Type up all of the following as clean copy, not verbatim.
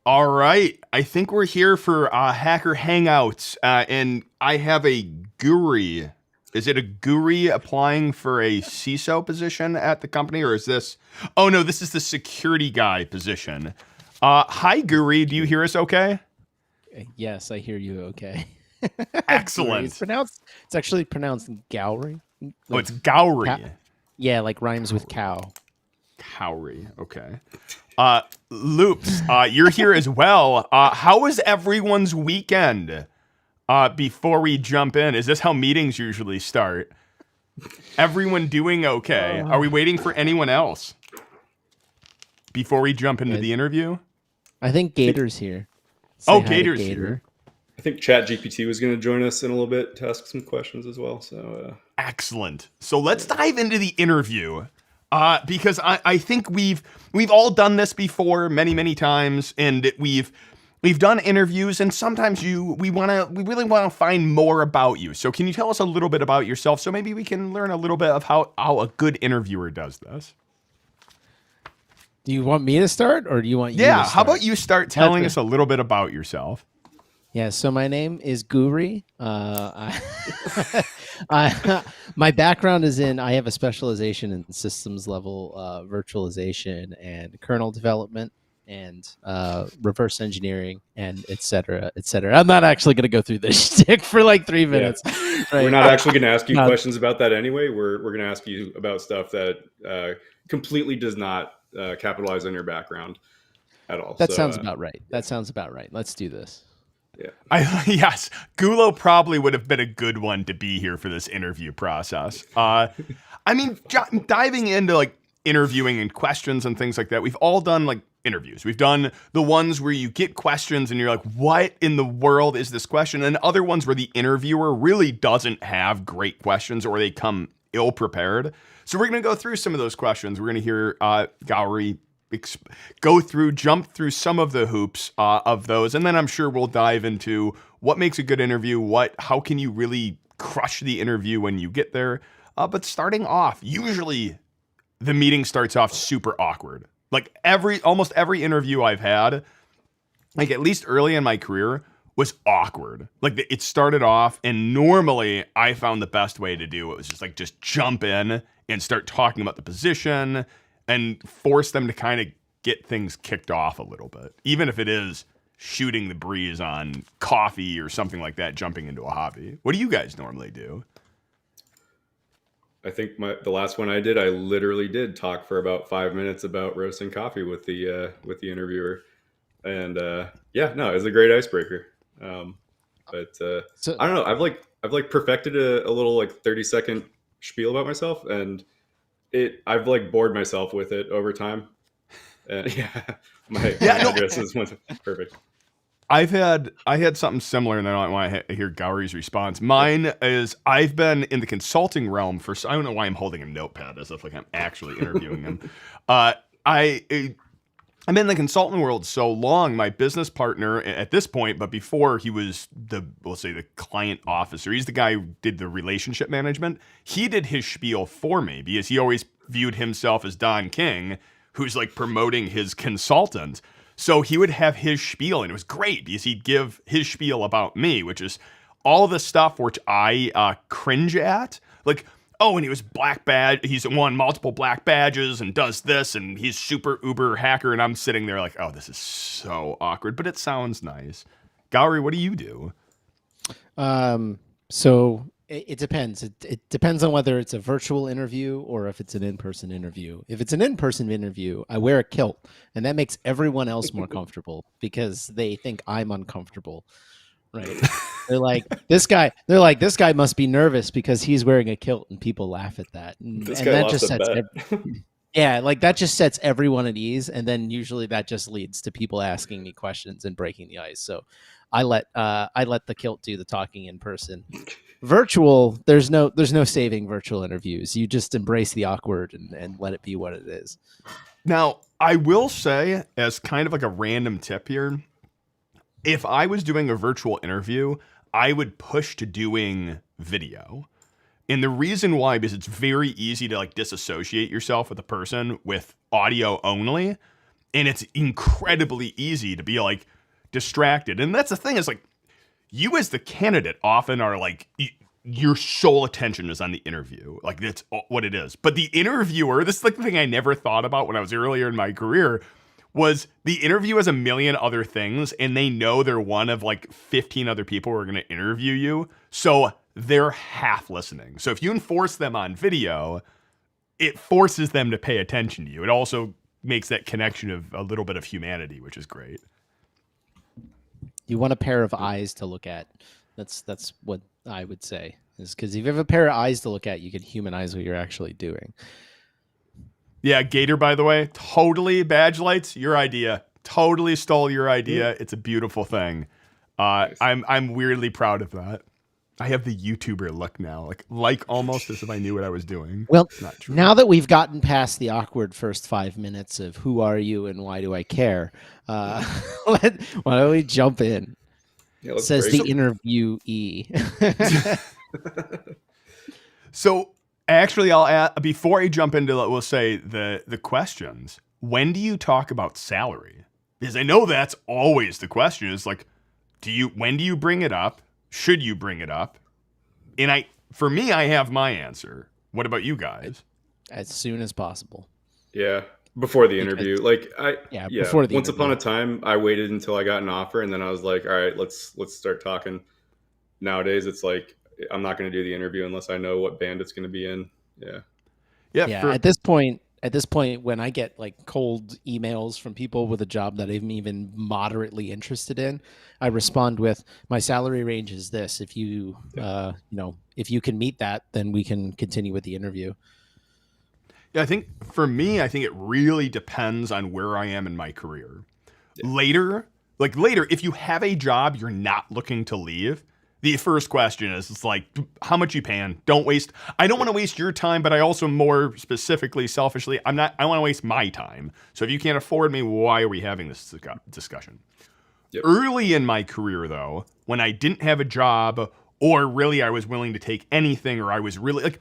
All right. I think we're here for Hacker Hangouts, and I have a Gourry. Is it a Gourry applying for a CISO position at the company, or is this? Oh no, this is the security guy position. Hi, Gourry. Do you hear us? Okay. Yes, I hear you. Okay. Guri. Excellent. It's actually pronounced Gowry. Oh, Like it's Gowry. yeah, like rhymes with cow. Cowrie. Okay. Loops. You're here as well. How was everyone's weekend? Before we jump in, is this how meetings usually start? Everyone doing okay? Are we waiting for anyone else before we jump into the interview? I think Gator's here. Oh, Say hi to Gator's Gator. here. I think ChatGPT was going to join us in a little bit to ask some questions as well. So Excellent. So let's dive into the interview. Because I think we've all done this before many times, and we've done interviews, and sometimes we really want to find more about you. So can you tell us a little bit about yourself, so maybe we can learn a little bit of how a good interviewer does this? Do you want me to start, or do you want you? Yeah. To start? How about you start telling us a little bit about yourself? Yeah, so my name is Gourry. My background is I have a specialization in systems level virtualization and kernel development and reverse engineering and et cetera, et cetera. I'm not actually going to go through this shtick for like 3 minutes. yeah. Right? We're not actually going to ask you questions about that anyway. We're going to ask you about stuff that completely does not capitalize on your background at all. That sounds about right. That sounds about right. Let's do this. Yeah. Yes, Gulo probably would have been a good one to be here for this interview process. I mean, diving into like interviewing and questions and things like that, we've all done like interviews. We've done the ones where you get questions and you're like, what in the world is this question? And other ones where the interviewer really doesn't have great questions or they come ill prepared. So we're going to go through some of those questions. We're going to hear Gowry jump through some of the hoops of those, and then I'm sure we'll dive into what makes a good interview, how can you really crush the interview when you get there. But starting off, usually the meeting starts off super awkward. Like almost every interview I've had, like at least early in my career, was awkward. Like it started off, and normally I found the best way to do it was just jump in and start talking about the position and force them to kind of get things kicked off a little bit, even if it is shooting the breeze on coffee or something like that, jumping into a hobby. What do you guys normally do? I think the last one I did, I literally did talk for about 5 minutes about roasting coffee with the interviewer, and it was a great icebreaker. So, I don't know. I've perfected a little 30-second spiel about myself, and I've bored myself with it over time. My address is perfect. I had something similar, and then I want to hear Gowry's response. Mine is I've been in the consulting realm for, I don't know why I'm holding a notepad as if I'm actually interviewing him. I'm in the consulting world so long. My business partner at this point, but before he was the client officer, he's the guy who did the relationship management. He did his spiel for me because he always viewed himself as Don King, who's promoting his consultant. So he would have his spiel, and it was great because he'd give his spiel about me, which is all the stuff which I cringe at. And he was black badge. He's won multiple black badges and does this, and he's super uber hacker. And I'm sitting there oh, this is so awkward, but it sounds nice. Gowry, what do you do? So it depends. It depends on whether it's a virtual interview or if it's an in-person interview. If it's an in-person interview, I wear a kilt, and that makes everyone else more comfortable because they think I'm uncomfortable. Right. They're like, this guy must be nervous because he's wearing a kilt, and people laugh at that. And that just sets that just sets everyone at ease. And then usually that just leads to people asking me questions and breaking the ice. So I let the kilt do the talking in person. Virtual, there's no saving virtual interviews. You just embrace the awkward and let it be what it is. Now, I will say, as kind of a random tip here, if I was doing a virtual interview, I would push to doing video. And the reason why, because it's very easy to disassociate yourself with a person with audio only. And it's incredibly easy to be like distracted. And that's the thing is like you as the candidate often are like your sole attention is on the interview. Like that's what it is. But the interviewer, this is like the thing I never thought about when I was earlier in my career, was the interview has a million other things and they know they're one of like 15 other people who are going to interview you. So they're half listening. So if you enforce them on video, it forces them to pay attention to you. It also makes that connection of a little bit of humanity, which is great. You want a pair of eyes to look at. That's what I would say. Is because if you have a pair of eyes to look at, you can humanize what you're actually doing. Yeah, Gator, by the way, totally badge lights, your idea. Totally stole your idea. It's a beautiful thing. Nice. I'm weirdly proud of that. I have the YouTuber look now, like almost as if I knew what I was doing. Well, Not true. now that we've gotten past the awkward first 5 minutes of who are you and why do I care, why don't we jump in? Yeah, let's Says break the interviewee. So actually, I'll add, before I jump into, we'll say the questions. When do you talk about salary? Because I know that's always the question. Is like, when do you bring it up? Should you bring it up? And for me, I have my answer. What about you guys? As soon as possible. Yeah, before the interview. Like before the once interview. upon a time, I waited until I got an offer, and then I was like, all right, let's start talking. Nowadays, it's like I'm not going to do the interview unless I know what band it's going to be in. Yeah. At this point, when I get like cold emails from people with a job that I'm even moderately interested in, I respond with, my salary range is this. If you, if you can meet that, then we can continue with the interview. Yeah, I think for me, it really depends on where I am in my career. Yeah. Later, if you have a job you're not looking to leave, the first question is, it's like, how much you paying? I don't want to waste your time, but I also more specifically, selfishly, I want to waste my time. So if you can't afford me, why are we having this discussion? Yep. Early in my career, though, when I didn't have a job, or really I was willing to take anything, or I was really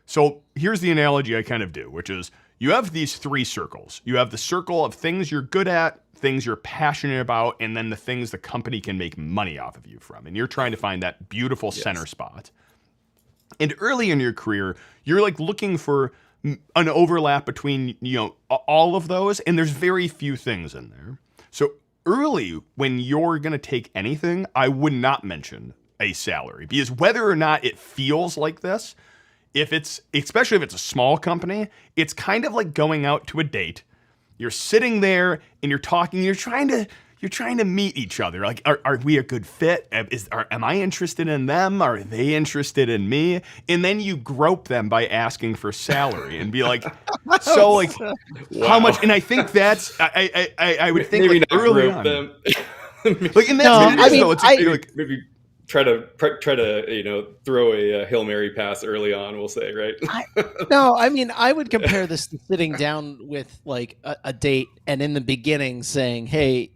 so here's the analogy I kind of do, which is you have these three circles. You have the circle of things you're good at, things you're passionate about, and then the things the company can make money off of you from. And you're trying to find that beautiful center spot. And early in your career, you're like looking for an overlap between, all of those, and there's very few things in there. So early, when you're going to take anything, I would not mention a salary, because whether or not it feels like this, especially if it's a small company, it's kind of like going out to a date. You're sitting there and you're talking. You're trying to meet each other. Like, are we a good fit? Am I interested in them? Are they interested in me? And then you grope them by asking for salary and be like, so like, how much? And I think that's I would think maybe like not early grope on. them. Like, and that's maybe try to throw a Hail Mary pass early on, we'll say, right? I would compare this to sitting down with like a date and in the beginning saying, hey,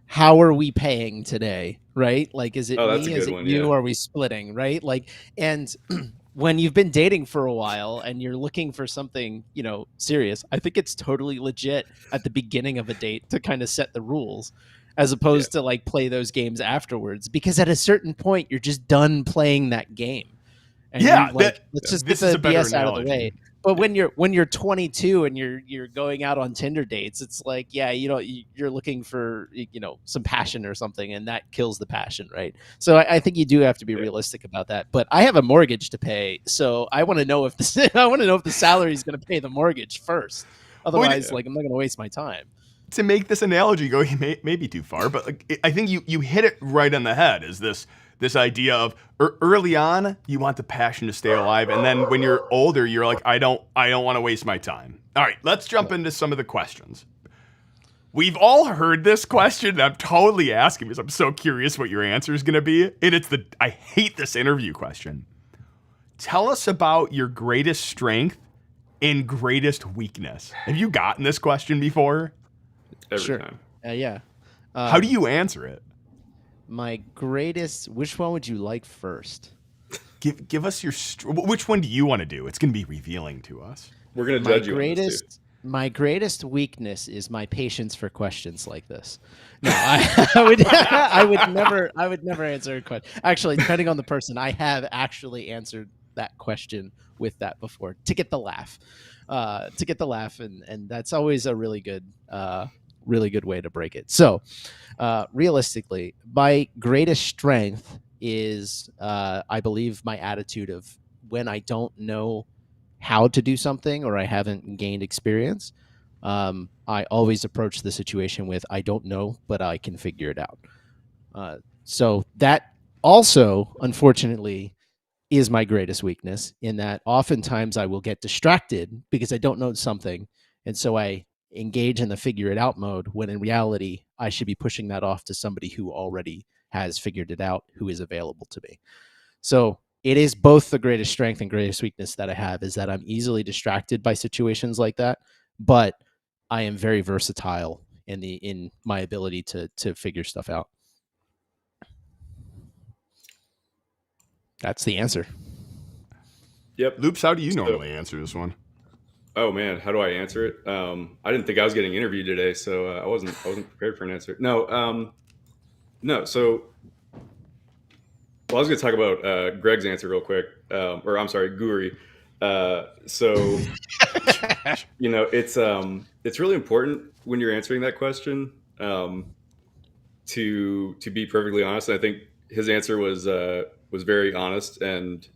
how are we paying today? Right? Like, is it me? Is it you? Are we splitting? Right? Like, and when you've been dating for a while and you're looking for something, serious, I think it's totally legit at the beginning of a date to kind of set the rules, as opposed to like play those games afterwards, because at a certain point you're just done playing that game. And let's just get the BS out of the way. But when you're 22 and you're going out on Tinder dates, it's like, you're looking for, some passion or something, and that kills the passion, right? So I think you do have to be realistic about that. But I have a mortgage to pay, so I want to know if the salary is going to pay the mortgage first. Otherwise, I'm not going to waste my time. To make this analogy go maybe too far, but I think you hit it right on the head. Is this idea of early on you want the passion to stay alive, and then when you're older you're like, I don't want to waste my time. All right, let's jump into some of the questions. We've all heard this question, and I'm totally asking because I'm so curious what your answer is going to be. And I hate this interview question. Tell us about your greatest strength and greatest weakness. Have you gotten this question before? Every time. Yeah. How do you answer it? My greatest. Which one would you like first? Give us your. Which one do you want to do? It's going to be revealing to us. We're going to judge you. Greatest. My greatest weakness is my patience for questions like this. No, I would never answer a question. Actually, depending on the person, I have actually answered that question with that before to get the laugh, and that's always a really good way to break it. So, realistically, my greatest strength is, I believe, my attitude of when I don't know how to do something or I haven't gained experience, I always approach the situation with I don't know, but I can figure it out. So that also, unfortunately, is my greatest weakness in that oftentimes I will get distracted because I don't know something. And so I engage in the figure it out mode when in reality, I should be pushing that off to somebody who already has figured it out, who is available to me. So it is both the greatest strength and greatest weakness that I have is that I'm easily distracted by situations like that, but I am very versatile in my ability to figure stuff out. That's the answer. Yep. Loops, how do you normally answer this one? Oh man, how do I answer it? I didn't think I was getting interviewed today, so I wasn't prepared for an answer. No. So, well, I was going to talk about Greg's answer real quick, or I'm sorry, Gourry. So, it's really important when you're answering that question to be perfectly honest. And I think his answer was very honest and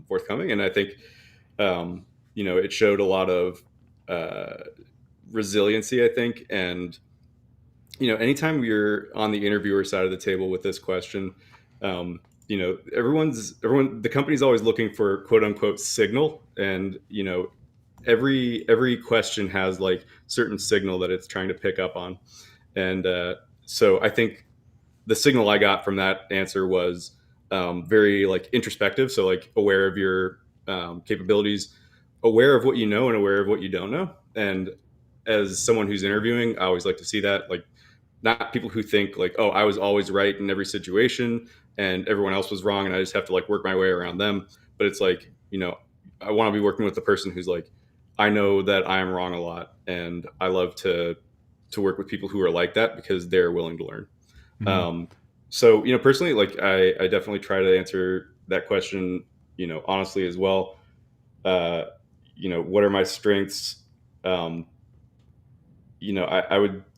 forthcoming, and I think it showed a lot of resiliency, I think. And anytime you're on the interviewer side of the table with this question, the company's always looking for quote unquote signal, and every question has like certain signal that it's trying to pick up on. And so I think the signal I got from that answer was very like introspective, so like aware of your capabilities, aware of what you know and aware of what you don't know. And as someone who's interviewing, I always like to see that, like, not people who think like, oh, I was always right in every situation and everyone else was wrong and I just have to like work my way around them. But it's like, I want to be working with the person who's like, I know that I am wrong a lot, and I love to work with people who are like that because they're willing to learn. Mm-hmm. So, personally, like I definitely try to answer that question, honestly as well. What are my strengths? I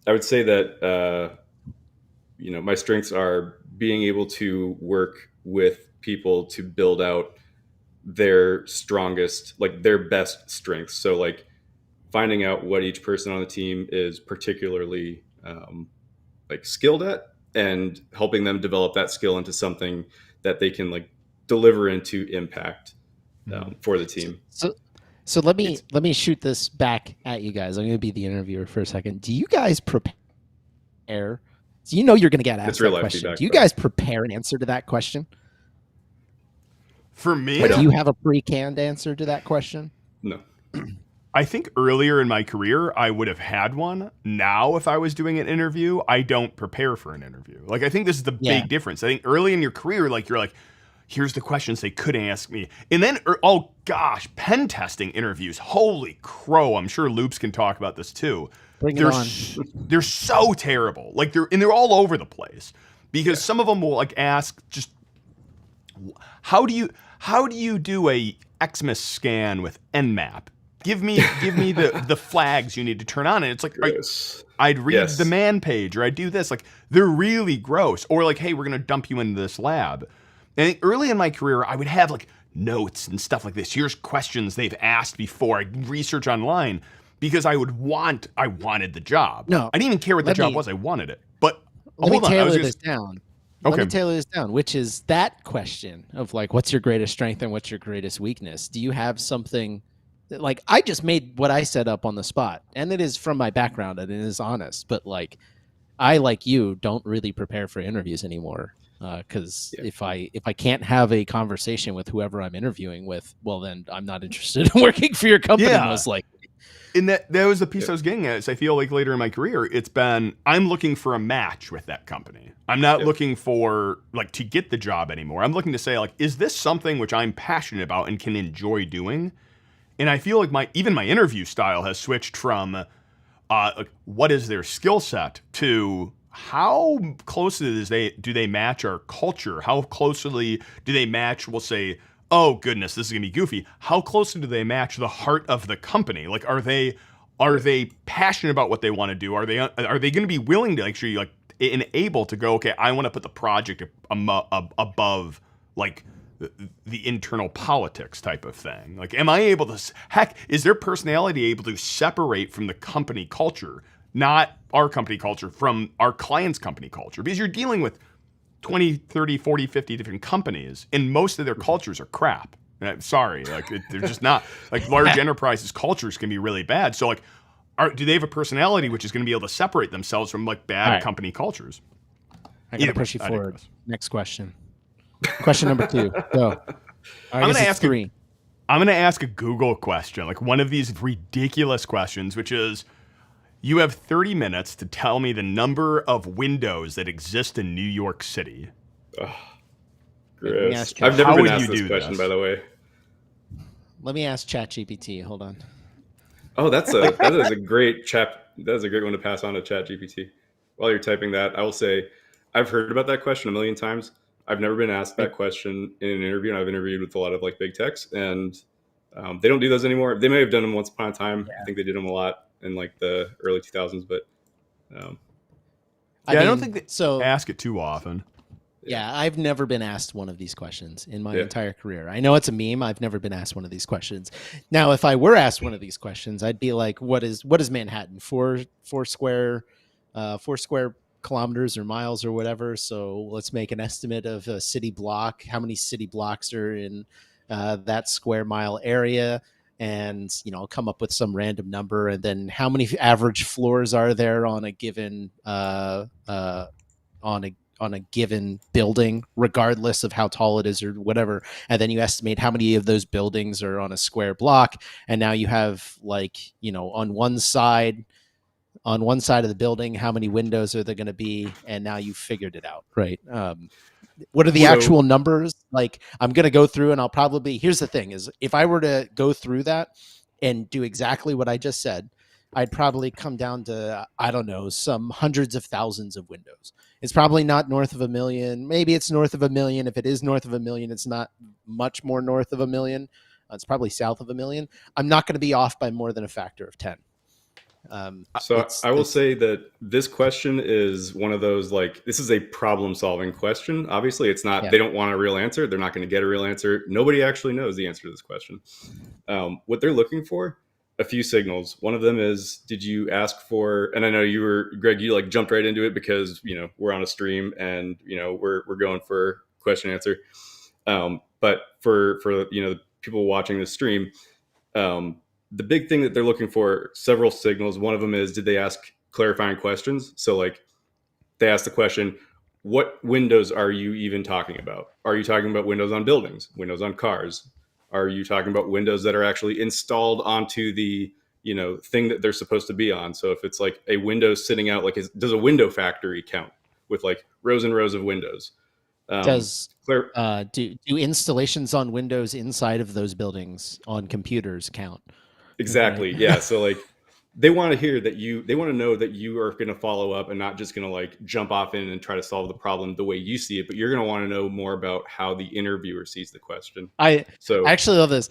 would say that, my strengths are being able to work with people to build out their strongest, like their best strengths. So like finding out what each person on the team is particularly like skilled at and helping them develop that skill into something that they can like deliver into impact for the team. So let me shoot this back at you guys. I'm going to be the interviewer for a second. Do you guys prepare? So you're going to get asked that question. Feedback, do you guys prepare an answer to that question? For me, do you have a pre-canned answer to that question? No. I think earlier in my career, I would have had one. Now, if I was doing an interview, I don't prepare for an interview. Like, I think this is the big difference. I think early in your career, like, you're like, here's the questions they could ask me. And then, oh gosh, pen testing interviews. Holy crow. I'm sure Loops can talk about this too. Bring it on. They're so terrible. Like, they're all over the place. Because some of them will like ask just, how do you do a Xmas scan with Nmap? Give me the flags you need to turn on. And it's like, I'd read the man page, or I'd do this. Like, they're really gross. Or like, hey, we're going to dump you into this lab. And early in my career, I would have like notes and stuff like this. Here's questions they've asked before. I research online because I wanted the job. No, I didn't even care what the job was. I wanted it. But let me tailor this down. Okay. Let me tailor this down, which is that question of like, what's your greatest strength and what's your greatest weakness? Do you have something that, like, I just made what I set up on the spot, and it is from my background and it is honest, but like, I, like you, don't really prepare for interviews anymore. Because if I can't have a conversation with whoever I'm interviewing with, well, then I'm not interested in working for your company, most likely. And that was the piece I was getting at. Is I feel like later in my career, it's been, I'm looking for a match with that company. I'm not looking for like to get the job anymore. I'm looking to say like, is this something which I'm passionate about and can enjoy doing? And I feel like my interview style has switched from like, what is their skill set to how closely do they match our culture? How closely do they match, we'll say, oh goodness, this is gonna be goofy. How closely do they match the heart of the company? Like, are they passionate about what they want to do? Are they going to be willing to actually like and able to go, okay, I want to put the project above like the internal politics type of thing? Like, am I able to, heck, is their personality able to separate from the company culture, not our company culture, from our client's company culture? Because you're dealing with 20, 30, 40, 50 different companies, and most of their cultures are crap. Sorry, like they're just not. Like, large enterprises' cultures can be really bad. So like, do they have a personality which is going to be able to separate themselves from like bad company cultures? I'm going to push you forward. Next question. Question number 2. Go. I'm going to ask a Google question, like one of these ridiculous questions, which is, you have 30 minutes to tell me the number of windows that exist in New York City. Oh, Chris. I've never been asked this question, by the way. Let me ask ChatGPT. Hold on. Oh, that is a great one to pass on to ChatGPT. While you're typing that, I will say I've heard about that question a million times. I've never been asked that question in an interview, and I've interviewed with a lot of like big techs, and they don't do those anymore. They may have done them once upon a time. Yeah. I think they did them a lot in like the early 2000s, but I don't think they ask it too often. Yeah, I've never been asked one of these questions in my entire career. I know it's a meme. I've never been asked one of these questions. Now, if I were asked one of these questions, I'd be like, "What is Manhattan? Four square kilometers or miles or whatever. So let's make an estimate of a city block. How many city blocks are in that square mile area?" And I'll come up with some random number, and then how many average floors are there on a given on a given building, regardless of how tall it is or whatever. And then you estimate how many of those buildings are on a square block. And now you have on one side of the building, how many windows are there going to be? And now you've figured it out, right? What are the actual numbers? Like, I'm going to go through, and here's the thing is, if I were to go through that and do exactly what I just said, I'd probably come down to, I don't know, some hundreds of thousands of windows. It's probably not north of 1 million. Maybe it's north of 1 million. If it is north of 1 million, it's not much more north of 1 million. It's probably south of 1 million. I'm not going to be off by more than a factor of 10. So I will say that this question is one of those, like, this is a problem solving question. Obviously it's not, they don't want a real answer. They're not going to get a real answer. Nobody actually knows the answer to this question. What they're looking for, a few signals. One of them is, did you ask for, and I know Greg, you like jumped right into it because, we're on a stream and, we're going for question answer. But for the people watching the stream, the big thing that they're looking for, several signals. One of them is, did they ask clarifying questions? So like, they asked the question, what windows are you even talking about? Are you talking about windows on buildings, windows on cars? Are you talking about windows that are actually installed onto the, thing that they're supposed to be on? So if it's like a window sitting out, like, does a window factory count with like rows and rows of windows? Do installations on windows inside of those buildings on computers count? Exactly. Right. Yeah. So like, they want to hear that they want to know that you are going to follow up and not just going to like jump off in and try to solve the problem the way you see it, but you're going to want to know more about how the interviewer sees the question. I actually love this.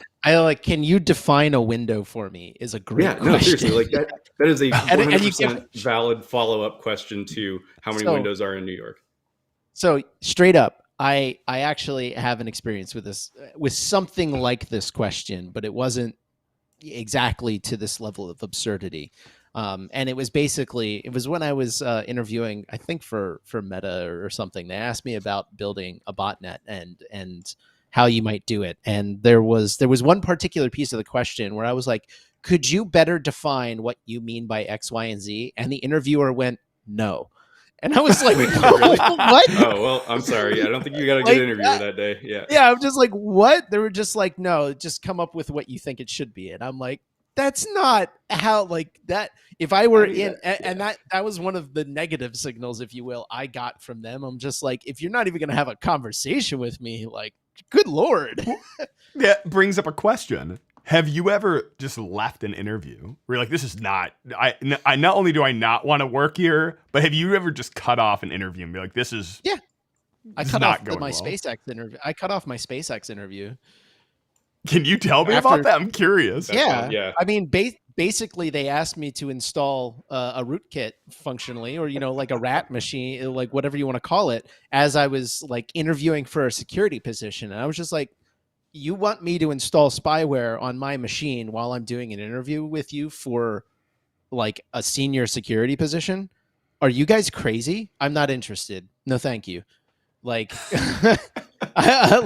Can you define a window for me? Is a great question. No, seriously, like that is a 100% valid follow-up question to how many windows are in New York. So straight up, I actually have an experience with this, with something like this question, but it wasn't exactly to this level of absurdity. And it was when I was interviewing, I think for Meta or something. They asked me about building a botnet and how you might do it. And there was one particular piece of the question where I was like, could you better define what you mean by X, Y, and Z? And the interviewer went, no. And I was like, really? What? Oh, well, I'm sorry. I don't think you got a good interviewer that day. Yeah. Yeah. I'm just like, what? They were just like, no, just come up with what you think it should be. And I'm like, that's not how, like, that. If I were and that was one of the negative signals, if you will, I got from them. I'm just like, if you're not even going to have a conversation with me, like, good Lord. Yeah. Brings up a question. Have you ever just left an interview where you're like, this is not, I not only do I not want to work here, but have you ever just cut off an interview and be like, this is, Yeah. I this is cut not off going my well? SpaceX interview. I cut off my SpaceX interview. Can you tell me After- about that? I'm curious. Yeah. I mean, basically, they asked me to install a rootkit functionally, or, like a rat machine, like whatever you want to call it, as I was like interviewing for a security position. And I was just like, you want me to install spyware on my machine while I'm doing an interview with you for like a senior security position? Are you guys crazy? I'm not interested. No, thank you. Like, I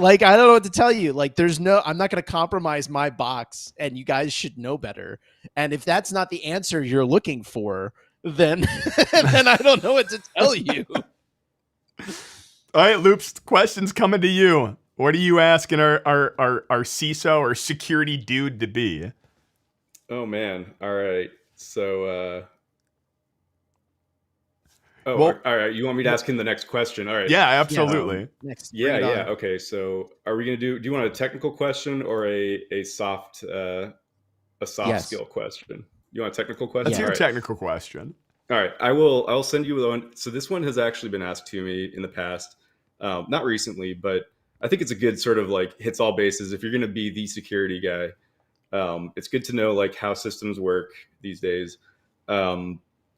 don't know what to tell you. Like, I'm not going to compromise my box, and you guys should know better. And if that's not the answer you're looking for, then then I don't know what to tell you. All right, Loops, questions coming to you. What are you asking our CISO or security dude to be? Oh man. All right. So Well, all right. You want me to ask him the next question? All right. Yeah, absolutely. Next, Yeah, bring it yeah. on. Okay. So are we gonna do you want a technical question or a soft Yes. skill question? You want a technical question? That's Yeah. your All right. technical question. All right. I'll send you the one. So this one has actually been asked to me in the past. Not recently, but I think it's a good sort of like hits all bases. If you're gonna be the security guy, it's good to know like how systems work these days.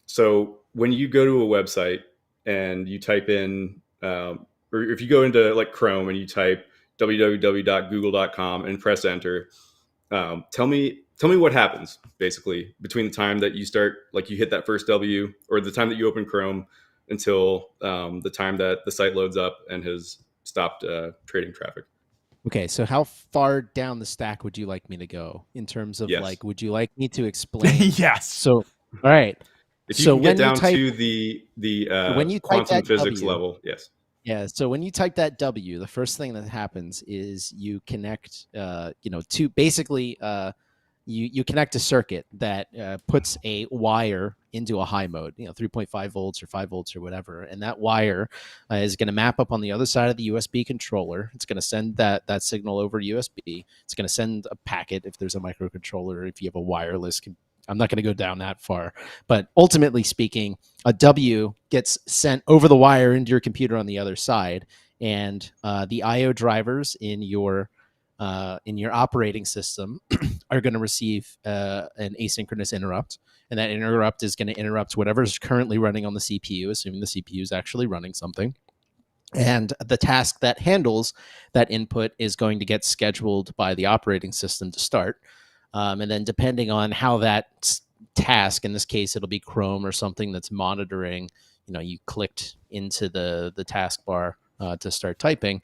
So when you go to a website and you type in, or if you go into like Chrome and you type www.google.com and press enter, tell me what happens basically between the time that you start, like you hit that first W, or the time that you open Chrome until the time that the site loads up and has stopped trading traffic. Okay, so how far down the stack would you like me to go in terms of Yes. like, would you like me to explain? Yes. So, all right. If you So can when get down you type- to the when you type quantum that physics W, level, yes. Yeah. So when you type that W, the first thing that happens is you connect, to basically, you connect a circuit that puts a wire into a high mode, 3.5 volts or 5 volts or whatever. And that wire is going to map up on the other side of the USB controller. It's going to send that signal over USB. It's going to send a packet if there's a microcontroller, if you have a wireless. I'm not going to go down that far. But ultimately speaking, a W gets sent over the wire into your computer on the other side. And the I/O drivers in your operating system are going to receive an asynchronous interrupt, and that interrupt is going to interrupt whatever is currently running on the CPU, assuming the CPU is actually running something. And the task that handles that input is going to get scheduled by the operating system to start. And then depending on how that task, in this case, it'll be Chrome or something that's monitoring, you clicked into the taskbar to start typing,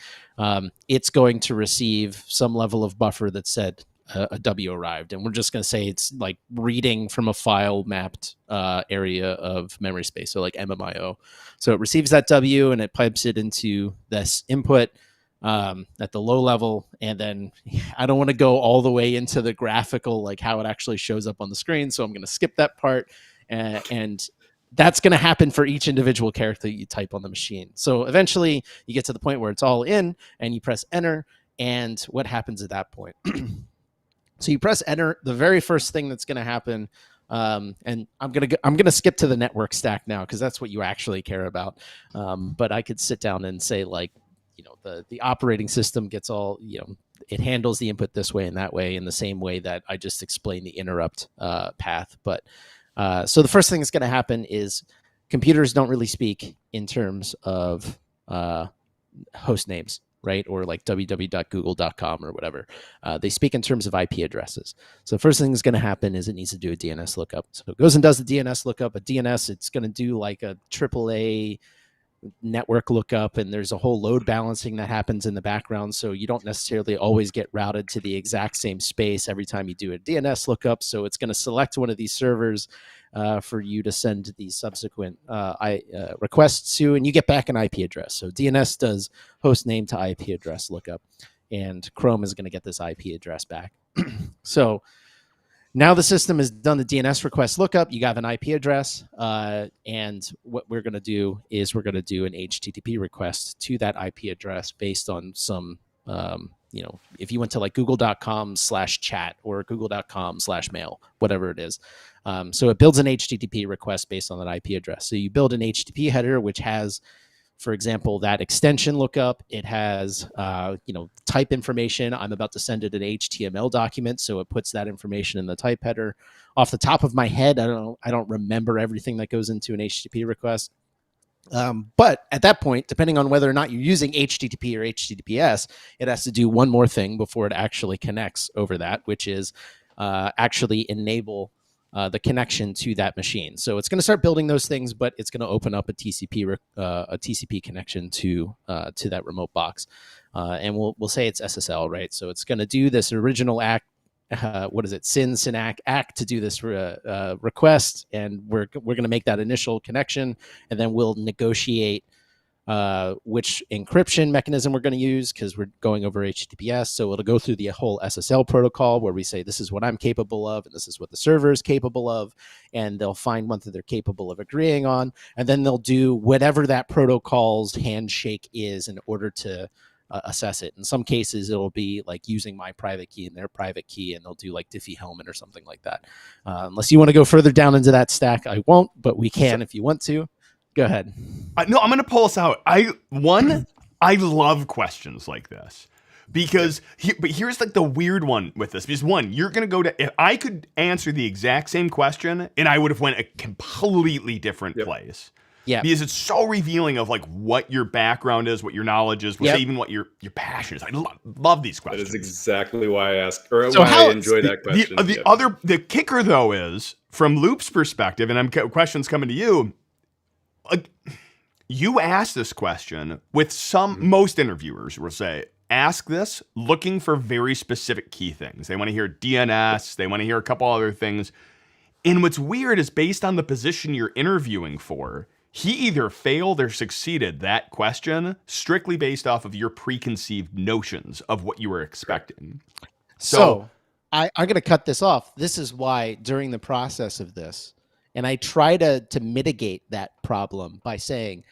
it's going to receive some level of buffer that said a W arrived. And we're just going to say it's like reading from a file mapped area of memory space, so like MMIO. So it receives that W and it pipes it into this input at the low level. And then I don't want to go all the way into the graphical, like how it actually shows up on the screen. So I'm going to skip that part. And that's going to happen for each individual character you type on the machine. So eventually you get to the point where it's all in and you press enter. And what happens at that point? So you press enter. The very first thing that's going to happen, and I'm gonna skip to the network stack now because that's what you actually care about. But I could sit down and say, like, the operating system gets all, it handles the input this way and that way in the same way that I just explained the interrupt path. But so the first thing that's going to happen is computers don't really speak in terms of host names, right? Or like www.google.com or whatever. They speak in terms of IP addresses. So the first thing that's going to happen is it needs to do a DNS lookup. So it goes and does the DNS lookup. A DNS, it's going to do like a AAA network lookup, and there's a whole load balancing that happens in the background. So you don't necessarily always get routed to the exact same space every time you do a DNS lookup. So it's going to select one of these servers for you to send these subsequent requests to, and you get back an IP address. So DNS does host name to IP address lookup, and Chrome is going to get this IP address back. So now the system has done the DNS request lookup. You have an IP address, and what we're going to do is we're going to do an HTTP request to that IP address based on some if you went to like google.com/chat or google.com/mail, whatever it is. So it builds an HTTP request based on that IP address. So you build an HTTP header, which has, for example, that extension lookup. It has, type information. I'm about to send it an HTML document, so it puts that information in the type header. Off the top of my head, I don't remember everything that goes into an HTTP request. But at that point, depending on whether or not you're using HTTP or HTTPS, it has to do one more thing before it actually connects over that, which is actually enable the connection to that machine. So it's going to start building those things, but it's going to open up a TCP connection to that remote box, and we'll say it's SSL, right? So it's going to do this original act. Act to do this request, and we're going to make that initial connection, and then we'll negotiate which encryption mechanism we're going to use, because we're going over HTTPS. So it'll go through the whole SSL protocol where we say this is what I'm capable of and this is what the server is capable of, and they'll find one that they're capable of agreeing on, and then they'll do whatever that protocol's handshake is in order to assess it. In some cases, it'll be like using my private key and their private key, and they'll do like Diffie-Hellman or something like that. Unless you want to go further down into that stack, I won't, but we can if you want to. Go ahead. No, I'm going to pull us out. I love questions like this because but here's like the weird one with this. Because one, you're going to go to, if I could answer the exact same question and I would have went a completely different place. Yeah. Because it's so revealing of like what your background is, what your knowledge is, even what your passion is. I love these questions. That is exactly why I asked, or why I enjoy that question. The kicker though is from Loop's perspective, and questions coming to you. You ask this question with most interviewers will say, ask this looking for very specific key things. They want to hear DNS. They want to hear a couple other things. And what's weird is based on the position you're interviewing for, he either failed or succeeded that question strictly based off of your preconceived notions of what you were expecting. So I'm going to cut this off. This is why during the process of this, and I try to mitigate that problem by saying,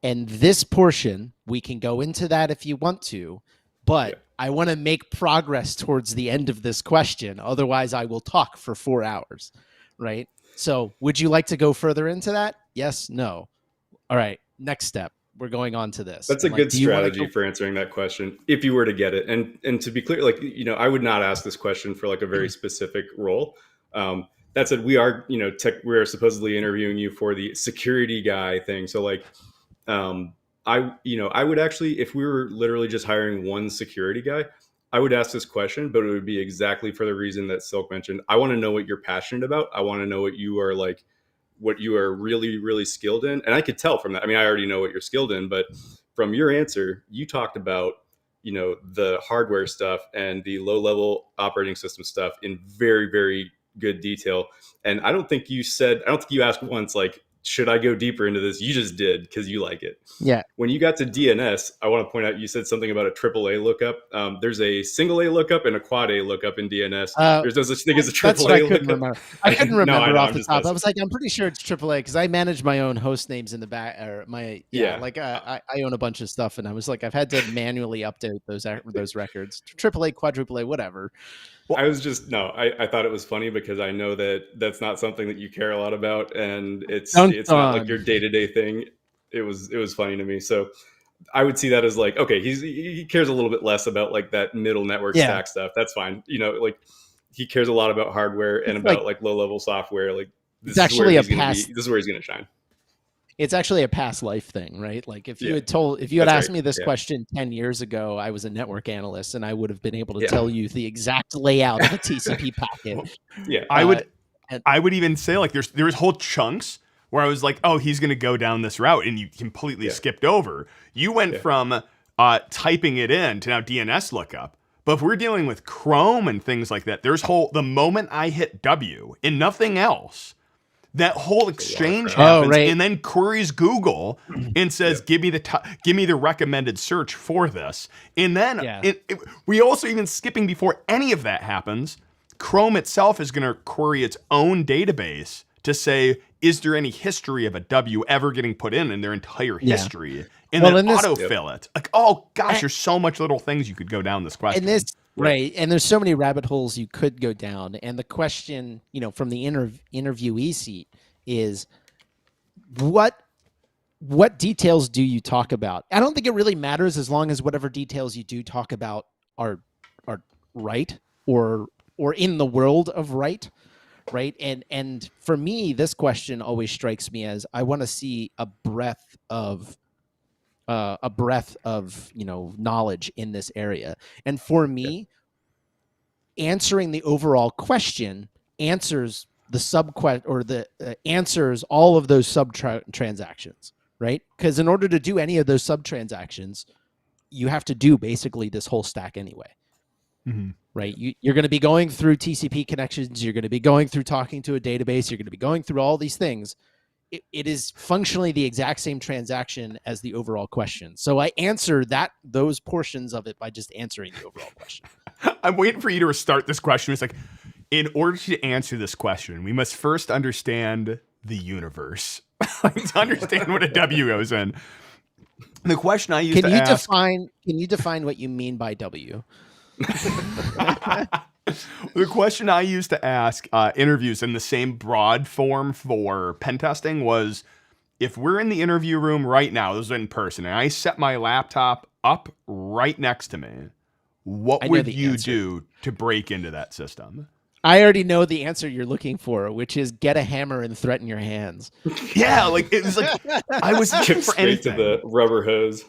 and this portion, we can go into that if you want to, but I want to make progress towards the end of this question. Otherwise, I will talk for 4 hours, right? So would you like to go further into that? Yes, no. All right, next step. We're going on to this. That's a good strategy for answering that question if you were to get it. And to be clear, like, I would not ask this question for like a very specific role. That said, we are, we are supposedly interviewing you for the security guy thing. So like, I would actually, if we were literally just hiring one security guy, I would ask this question, but it would be exactly for the reason that Silk mentioned. I want to know what you're passionate about. I want to know what you are like, what you are really, really skilled in. And I could tell from that. I mean, I already know what you're skilled in, but from your answer, you talked about, the hardware stuff and the low level operating system stuff in very, very good detail. And I don't think you asked once, like, should I go deeper into this? You just did because you like it. Yeah. When you got to DNS, I want to point out, you said something about a AAA lookup. There's a single A lookup and a quad A lookup in DNS. There's no such thing as a AAA lookup. I couldn't remember off the top. I was like, I'm pretty sure it's AAA because I manage my own host names in the back. Or I own a bunch of stuff, and I was like, I've had to manually update those records. AAA, quadruple A, whatever. Well, I thought it was funny because I know that that's not something that you care a lot about, and it's not like your day-to-day thing. It was funny to me. So I would see that as like, okay, he cares a little bit less about like that middle network stack stuff. That's fine. Like he cares a lot about hardware and about like low-level software. Like this is where he's going to shine. It's actually a past life thing, right? Like if you had asked me this question 10 years ago, I was a network analyst and I would have been able to tell you the exact layout of a TCP packet. I would even say like there's whole chunks where I was like, oh, he's going to go down this route, and you completely skipped over. You went from typing it in to now DNS lookup. But if we're dealing with Chrome and things like that, the moment I hit W and nothing else, that whole exchange happens, and then queries Google and says, "Give me the recommended search for this." And then we also, even skipping before any of that happens, Chrome itself is going to query its own database to say, is there any history of a W ever getting put in their entire history? And Well, then in this- autofill it. Like, oh gosh, there's so much little things you could go down this question. And this right, and there's so many rabbit holes you could go down. And the question, from the interviewee seat is, what details do you talk about? I don't think it really matters as long as whatever details you do talk about are right or in the world of right. And for me, this question always strikes me as I want to see a breadth of knowledge in this area. And for me, answering the overall question answers the answers all of those transactions, right? Because in order to do any of those sub transactions, you have to do basically this whole stack anyway. Mm-hmm. Right. You're going to be going through TCP connections. You're going to be going through talking to a database. You're going to be going through all these things. It is functionally the exact same transaction as the overall question. So I answer those portions of it by just answering the overall question. I'm waiting for you to restart this question. It's like, in order to answer this question, we must first understand the universe. To understand what a W goes in. The question I used to ask... Can you define what you mean by W? The question I used to ask interviews in the same broad form for pen testing was, if we're in the interview room right now, this is in person, and I set my laptop up right next to me, what would you do to break into that system? I already know the answer you're looking for, which is get a hammer and threaten your hands. Yeah, like it was like I was looking for anything. To the rubber hose.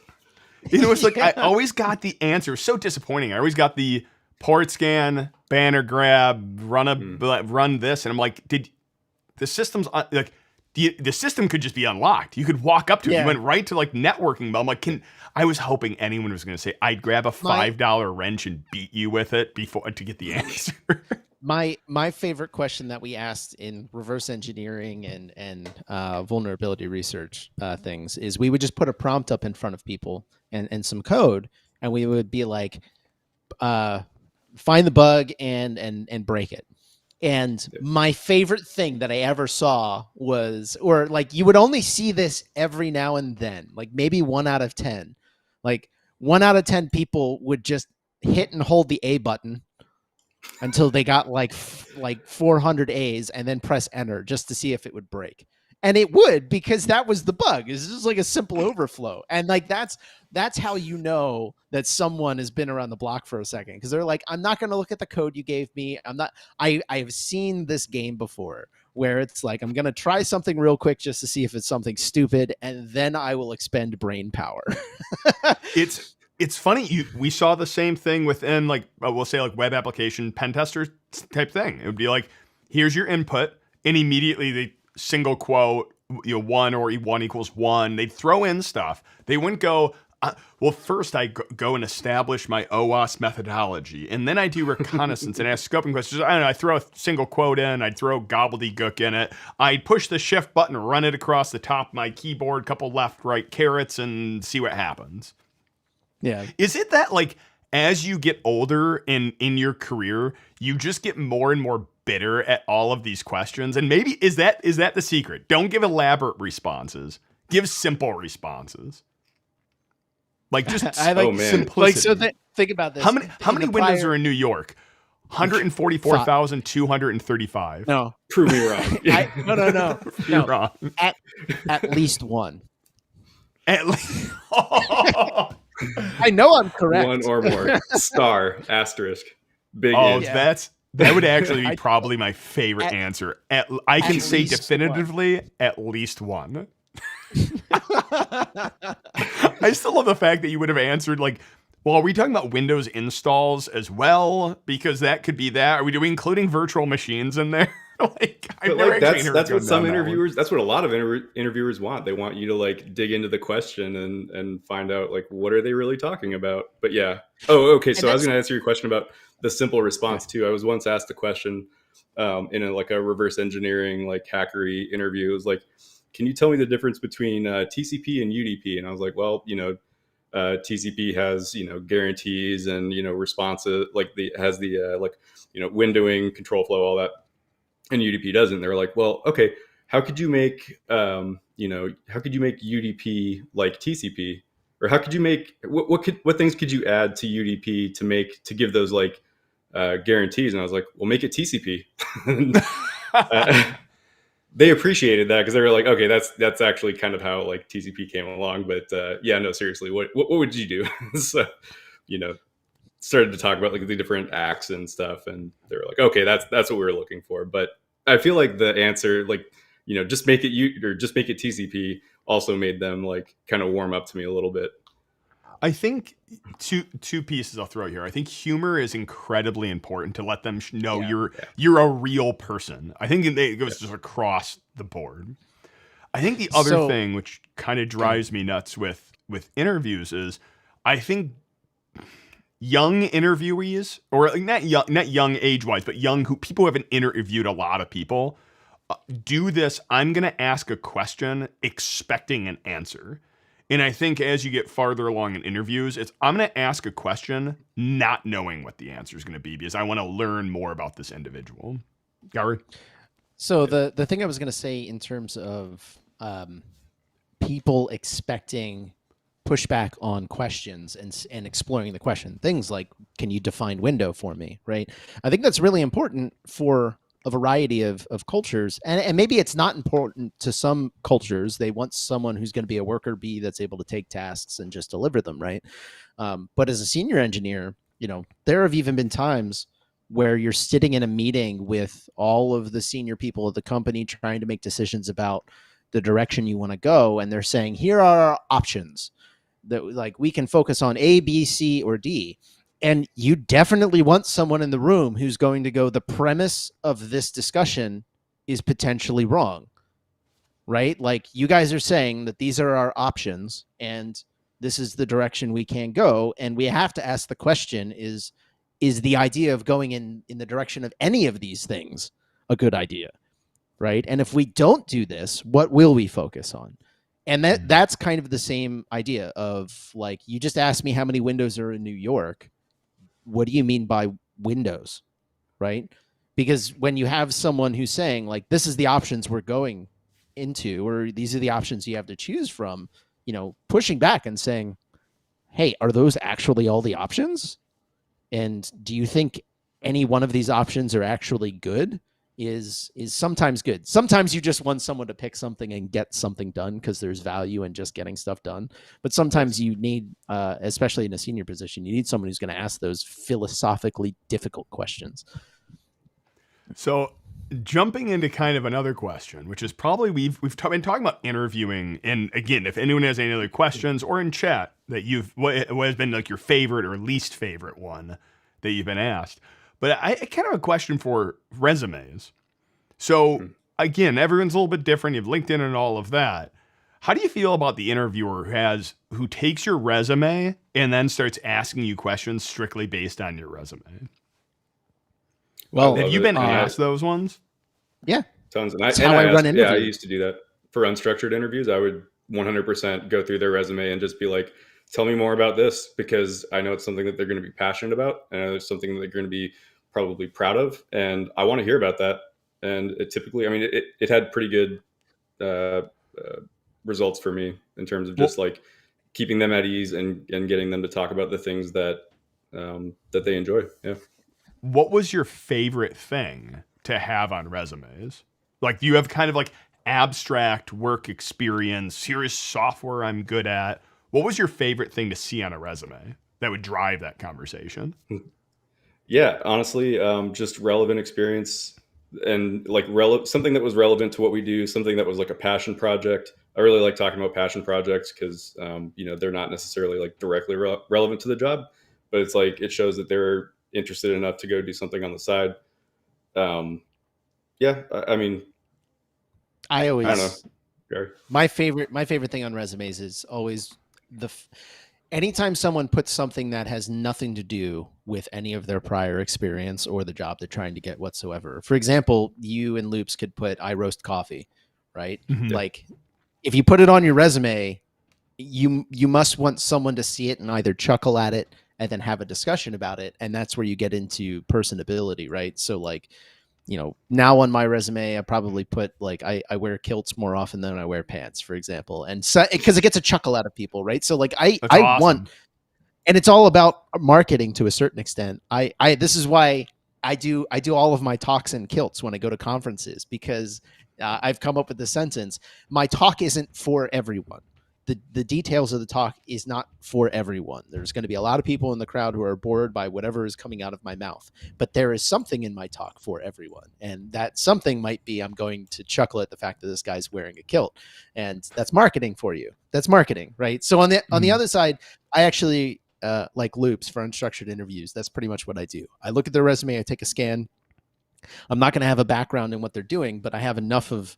It was like I always got the answer. It was so disappointing. I always got the port scan, banner grab, run this, and I'm like, did the system's like the system could just be unlocked? You could walk up to it. You went right to like networking. I'm like, I was hoping anyone was going to say, I'd grab a $5 wrench and beat you with it to get the answer. My favorite question that we asked in reverse engineering and vulnerability research things is we would just put a prompt up in front of people and some code, and we would be like, find the bug and break it. And my favorite thing that I ever saw was, or like you would only see this every now and then, like maybe 1 out of 10, like 1 out of 10 people would just hit and hold the A button until they got like 400 A's and then press enter just to see if it would break. And it would, because that was the bug. It's just like a simple overflow. And like that's how you know that someone has been around the block for a second, because they're like, I'm not going to look at the code you gave me. I've seen this game before where it's like, I'm going to try something real quick just to see if it's something stupid, and then I will expend brain power. It's funny. We saw the same thing within like, we'll say like web application pen tester type thing. It would be like, here's your input, and immediately they single quote, 1 or 1 equals 1. They'd throw in stuff. They wouldn't go, well, first I go and establish my OWASP methodology, and then I do reconnaissance and ask scoping questions. I don't know, I throw a single quote in, I'd throw gobbledygook in it. I'd push the shift button, run it across the top of my keyboard, couple left, right carrots, and see what happens. Yeah. Is it that like as you get older in your career, you just get more and more bitter at all of these questions? And maybe is that the secret? Don't give elaborate responses. Give simple responses. Like just simplicity. Like, so think about this. How many windows are in New York? 144,235. No. Prove me wrong. No. You're wrong. At least one. At least. I know I'm correct. 1 or more. Star, asterisk. Big Oh, yeah. that would actually be probably my favorite answer. I can say definitively at least one. I still love the fact that you would have answered like, well, are we talking about Windows installs as well? Because that could be that. Are we including virtual machines in there? That's what some interviewers, that's what a lot of interviewers want. They want you to like dig into the question and find out like, what are they really talking about? But yeah. Oh, okay. So I was going to answer your question about the simple response too. I was once asked a question in a reverse engineering, like hackery interview. It was like, can you tell me the difference between TCP and UDP? And I was like, well, TCP has, guarantees and, responses, has the windowing, control flow, all that. And UDP doesn't. They're like, well, okay, how could you make how could you make UDP like TCP, or how could you make what things could you add to UDP to give those like guarantees? And I was like, well, make it TCP. They appreciated that because they were like, okay, that's actually kind of how like TCP came along. But yeah, no, seriously, what would you do? So, started to talk about like the different acts and stuff, and they were like, okay, that's what we were looking for. But I feel like the answer, like, just make it just make it TCP, also made them like kind of warm up to me a little bit. I think two pieces I'll throw here. I think humor is incredibly important to let them know you're a real person. I think it goes just across the board. I think the other thing, which kind of drives me nuts with interviews, is I think young interviewees, or like not young age wise, but young people who haven't interviewed a lot of people, do this. I'm going to ask a question expecting an answer. And I think as you get farther along in interviews, I'm going to ask a question not knowing what the answer is going to be because I want to learn more about this individual. Gourry? So the thing I was going to say in terms of people expecting pushback on questions and exploring the question, things like, can you define window for me, right? I think that's really important for a variety of cultures, and maybe it's not important to some cultures. They want someone who's going to be a worker bee that's able to take tasks and just deliver them, right? But as a senior engineer, there have even been times where you're sitting in a meeting with all of the senior people of the company trying to make decisions about the direction you want to go, and they're saying, here are our options that, like, we can focus on A, B, C, or D. And you definitely want someone in the room who's going to go, the premise of this discussion is potentially wrong, right? Like, you guys are saying that these are our options and this is the direction we can go. And we have to ask the question, is the idea of going in the direction of any of these things a good idea, right? And if we don't do this, what will we focus on? And that's kind of the same idea of, like, you just asked me how many windows are in New York. What do you mean by windows, right? Because when you have someone who's saying, like, this is the options we're going into, or these are the options you have to choose from, pushing back and saying, hey, are those actually all the options? And do you think any one of these options are actually good? Is sometimes good. Sometimes you just want someone to pick something and get something done because there's value in just getting stuff done. But sometimes you need, especially in a senior position, you need someone who's going to ask those philosophically difficult questions. So jumping into kind of another question, which is probably we've been talking about interviewing. And again, if anyone has any other questions or in chat that what has been like your favorite or least favorite one that you've been asked. But I kind of have a question for resumes. So again, everyone's a little bit different. You have LinkedIn and all of that. How do you feel about the interviewer who takes your resume and then starts asking you questions strictly based on your resume? Well, have you been asked those ones? Yeah, tons. That's how I run interviews. Yeah, I used to do that for unstructured interviews. I would 100% go through their resume and just be like, tell me more about this, because I know it's something that they're going to be passionate about, and I know it's something that they're going to be probably proud of, and I want to hear about that. And it typically, I mean, it had pretty good results for me in terms of just like keeping them at ease and getting them to talk about the things that they enjoy. Yeah. What was your favorite thing to have on resumes? Like, do you have kind of like abstract work experience? Here is software I'm good at. What was your favorite thing to see on a resume that would drive that conversation? Yeah, honestly, just relevant experience and like something that was relevant to what we do, something that was like a passion project. I really like talking about passion projects because, they're not necessarily like directly relevant to the job, but it's like, it shows that they're interested enough to go do something on the side. Yeah, I mean, I don't know. My favorite thing on resumes is always anytime someone puts something that has nothing to do with any of their prior experience or the job they're trying to get whatsoever. For example, you and Loops could put, I roast coffee, right? Mm-hmm. Like, if you put it on your resume, you must want someone to see it and either chuckle at it and then have a discussion about it. And that's where you get into personability, right? So, like, now on my resume, I probably put like I wear kilts more often than I wear pants, for example, and so because it gets a chuckle out of people, right? So like That's I awesome. want, and it's all about marketing to a certain extent. This is why I do all of my talks in kilts when I go to conferences, because I've come up with the sentence: my talk isn't for everyone. The details of the talk is not for everyone. There's going to be a lot of people in the crowd who are bored by whatever is coming out of my mouth, but there is something in my talk for everyone. And that something might be, I'm going to chuckle at the fact that this guy's wearing a kilt, and that's marketing for you. That's marketing, right? So on the other side, I actually like loops for unstructured interviews. That's pretty much what I do. I look at their resume, I take a scan. I'm not going to have a background in what they're doing, but I have enough of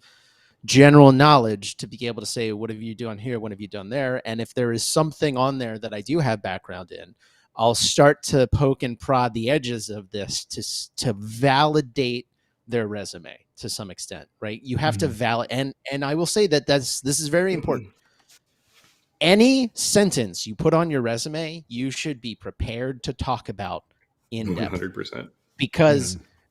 general knowledge to be able to say, what have you done here? What have you done there? And if there is something on there that I do have background in, I'll start to poke and prod the edges of this to validate their resume to some extent, right? You have to validate. And I will say that this is very important. Any sentence you put on your resume, you should be prepared to talk about in depth. 100%.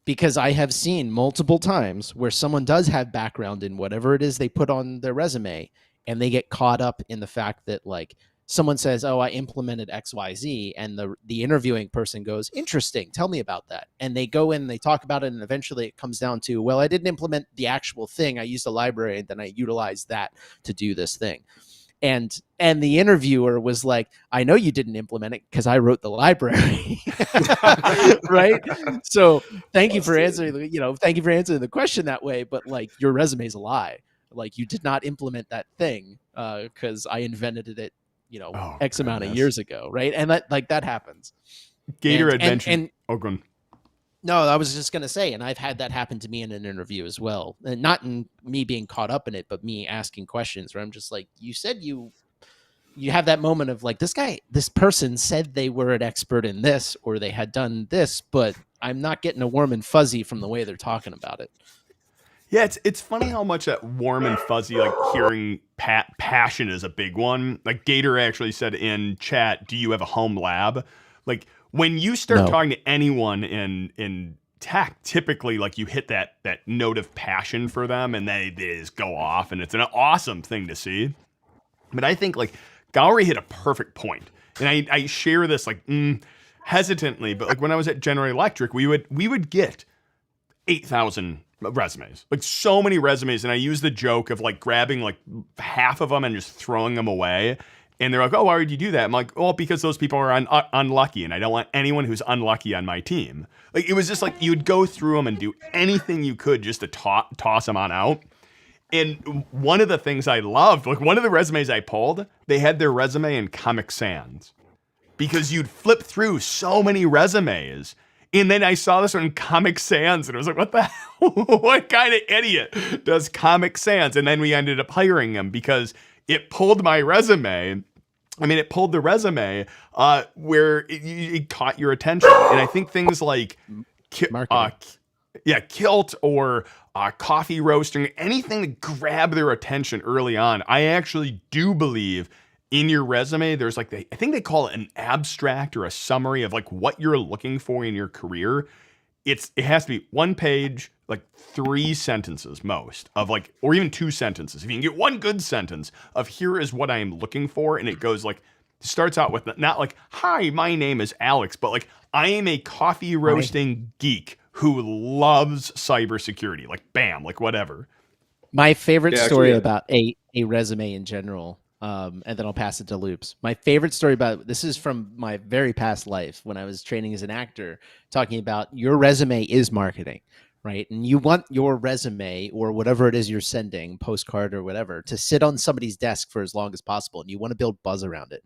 Because I have seen multiple times where someone does have background in whatever it is they put on their resume, and they get caught up in the fact that like someone says, oh, I implemented XYZ, and the interviewing person goes, interesting, tell me about that. And they go in, they talk about it, and eventually it comes down to, well, I didn't implement the actual thing. I used a library, and then I utilized that to do this thing. And the interviewer was like, I know you didn't implement it because I wrote the library. Right. So thank you for answering the question that way. But like, your resume is a lie. Like, you did not implement that thing because I invented it, X amount of years ago. Right. And that happens. Gator Adventure. No, I was just going to say, and I've had that happen to me in an interview as well. And not in me being caught up in it, but me asking questions where I'm just like, you said you have that moment of like, this person said they were an expert in this, or they had done this, but I'm not getting a warm and fuzzy from the way they're talking about it. Yeah, it's funny how much that warm and fuzzy, like hearing passion is a big one. Like Gator actually said in chat, do you have a home lab? Like, when you start talking to anyone in tech, typically like you hit that note of passion for them, and they just go off, and it's an awesome thing to see. But I think like Gourry hit a perfect point, and I share this like hesitantly, but like when I was at General Electric, we would get 8,000 resumes, like so many resumes, and I use the joke of like grabbing like half of them and just throwing them away. And they're like, oh, why would you do that? I'm like, well, because those people are unlucky, and I don't want anyone who's unlucky on my team. Like, it was just like you'd go through them and do anything you could just to toss them on out. And one of the things I loved, like one of the resumes I pulled, they had their resume in Comic Sans, because you'd flip through so many resumes. And then I saw this one in Comic Sans, and I was like, what the hell? What kind of idiot does Comic Sans? And then we ended up hiring him because it pulled my resume. I mean, it pulled the resume where it caught your attention. And I think things like kilt or coffee roasting, anything to grab their attention early on. I actually do believe in your resume, there's like, I think they call it an abstract or a summary of like what you're looking for in your career. It has to be one page, like 3 sentences most of like, or even 2 sentences. If you can get one good sentence of here is what I am looking for. And it goes like, starts out with not like, hi, my name is Alex, but like, I am a coffee roasting geek who loves cybersecurity. Like, bam, like whatever. My favorite story about a resume in general, and then I'll pass it to Loops. My favorite story about this is from my very past life when I was training as an actor, talking about your resume is marketing, right? And you want your resume or whatever it is you're sending, postcard or whatever, to sit on somebody's desk for as long as possible. And you want to build buzz around it.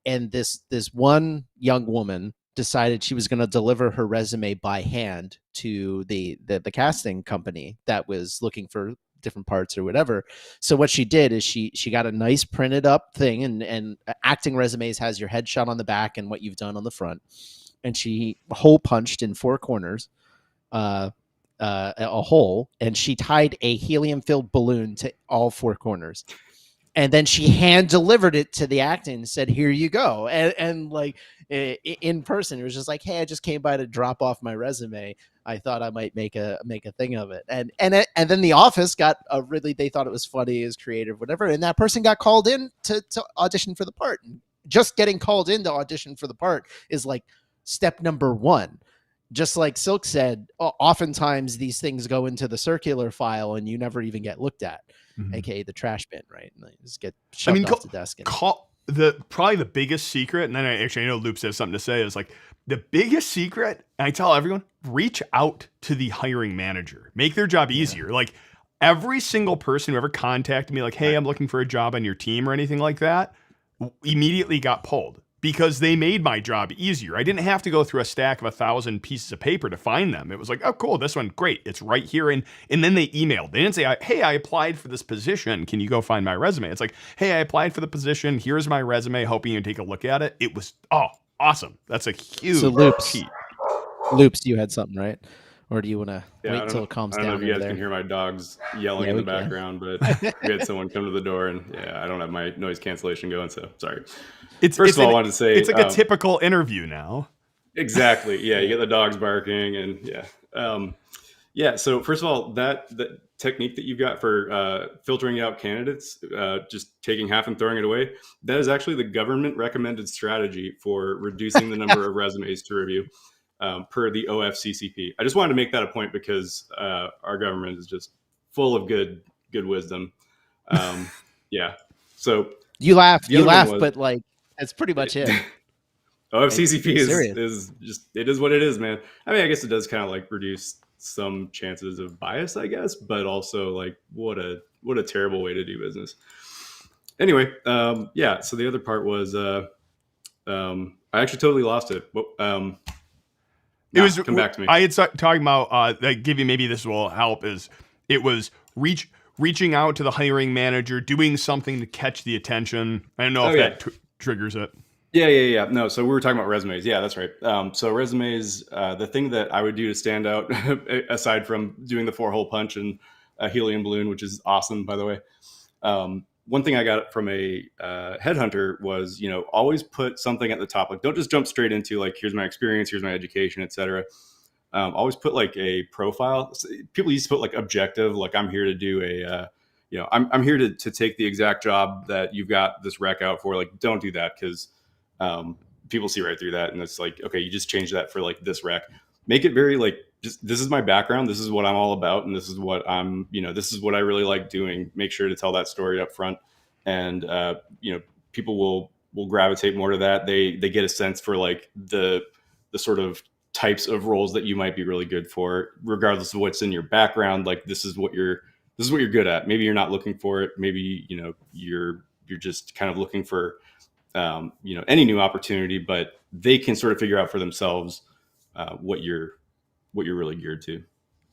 And this one young woman decided she was going to deliver her resume by hand to the casting company that was looking for different parts or whatever. So what she did is she got a nice printed up thing, and acting resumes has your headshot on the back and what you've done on the front. And she hole punched in 4 corners a hole, and she tied a helium filled balloon to all 4 corners. And then she hand delivered it to the acting and said, "Here you go." And like in person, it was just like, "Hey, I just came by to drop off my resume. I thought I might make a thing of it." And then The Office got a really, they thought it was funny, as creative, whatever. And that person got called in to audition for the part. And just getting called in to audition for the part is like step number one. Just like Silk said, oftentimes these things go into the circular file and you never even get looked at. AKA the trash bin, right? And they just get shoved off the desk. Probably the biggest secret, and then I know Loops has something to say, is like the biggest secret, and I tell everyone, reach out to the hiring manager. Make their job easier. Like every single person who ever contacted me like, "Hey, I'm looking for a job on your team," or anything like that, immediately got pulled. Because they made my job easier. I didn't have to go through a stack of 1,000 pieces of paper to find them. It was like, oh, cool, this one, great. It's right here. And then they emailed. They didn't say, "Hey, I applied for this position. Can you go find my resume?" It's like, "Hey, I applied for the position. Here's my resume. Hoping you take a look at it." It was, awesome. That's a huge cheat. Loops, you had something, right? Or do you want to wait until it calms down? I don't know if you guys can hear my dogs yelling in the background, but we had someone come to the door, and I don't have my noise cancellation going, so sorry. First of all, I wanted to say it's like a typical interview now. Exactly. Yeah, you get the dogs barking, and So first of all, that technique that you've got for filtering out candidates, just taking half and throwing it away, that is actually the government recommended strategy for reducing the number of resumes to review. Per the OFCCP. I just wanted to make that a point because our government is just full of good wisdom. So you laugh, but like that's pretty much it. OFCCP is just, it is what it is, man. I mean, I guess it does kind of like reduce some chances of bias, I guess, but also like what a terrible way to do business. Anyway, so the other part was I actually totally lost it. Come back to me. I had talking about give you, maybe this will help, is it was reaching out to the hiring manager, doing something to catch the attention. I don't know if that triggers it. Yeah. No, so we were talking about resumes. Yeah, that's right. So resumes, the thing that I would do to stand out, aside from doing the 4-hole punch and a helium balloon, which is awesome, by the way. One thing I got from a headhunter was, always put something at the top. Like, don't just jump straight into like, here's my experience, here's my education, etc. Always put like a profile. People used to put like objective, like I'm here to do I'm here to take the exact job that you've got this rec out for. Like, don't do that, because people see right through that, and it's like, okay, you just change that for like this rec. Make it very like, just, this is my background, this is what I'm all about, and this is what this is what I really like doing. Make sure to tell that story up front, and people will gravitate more to that. They get a sense for like the sort of types of roles that you might be really good for, regardless of what's in your background. Like, this is what you're good at. Maybe you're not looking for it. Maybe you're just kind of looking for any new opportunity, but they can sort of figure out for themselves what you're really geared to.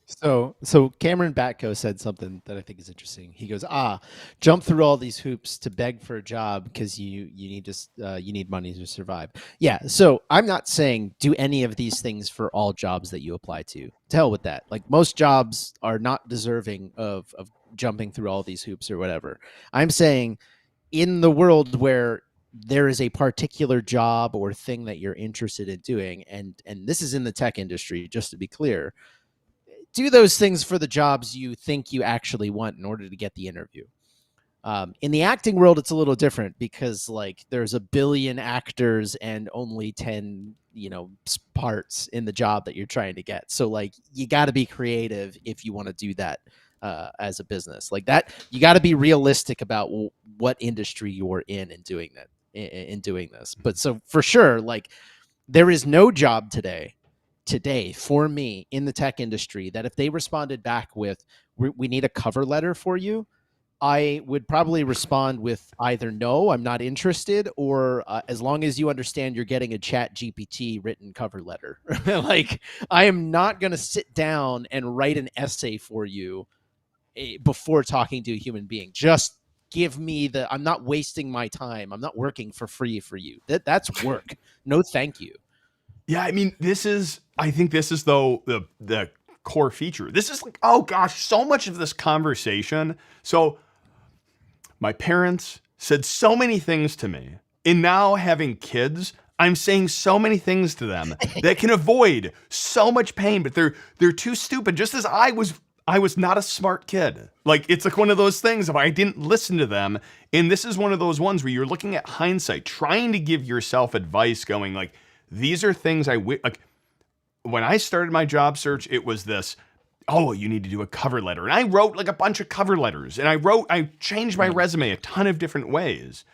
So Cameron Batko said something that I think is interesting. He goes, jump through all these hoops to beg for a job because you need money to survive. Yeah. So I'm not saying do any of these things for all jobs that you apply to. To hell with that. Like, most jobs are not deserving of jumping through all these hoops or whatever. I'm saying in the world where there is a particular job or thing that you're interested in doing, and this is in the tech industry, just to be clear, do those things for the jobs you think you actually want in order to get the interview. In the acting world, it's a little different because like there's a billion actors and only 10, parts in the job that you're trying to get. So like, you got to be creative if you want to do that as a business like that. You got to be realistic about what industry you're in doing that, in doing this. But so for sure, like, there is no job today for me in the tech industry that if they responded back with, we need a cover letter for you, I would probably respond with either no, I'm not interested, or as long as you understand you're getting a Chat GPT written cover letter. Like, I am not going to sit down and write an essay for you before talking to a human being. Just give me I'm not wasting my time. I'm not working for free for you. That's work. No, thank you. Yeah, I mean, I think this is though the core feature. This is like, oh gosh, so much of this conversation. So My parents said so many things to me. And now having kids, I'm saying so many things to them that can avoid so much pain, but they're too stupid. Just as I was not a smart kid. Like, it's like one of those things if I didn't listen to them. And this is one of those ones where you're looking at hindsight, trying to give yourself advice, going like, these are things like when I started my job search, it was this, oh, you need to do a cover letter. And I wrote like a bunch of cover letters, and I changed my resume a ton of different ways.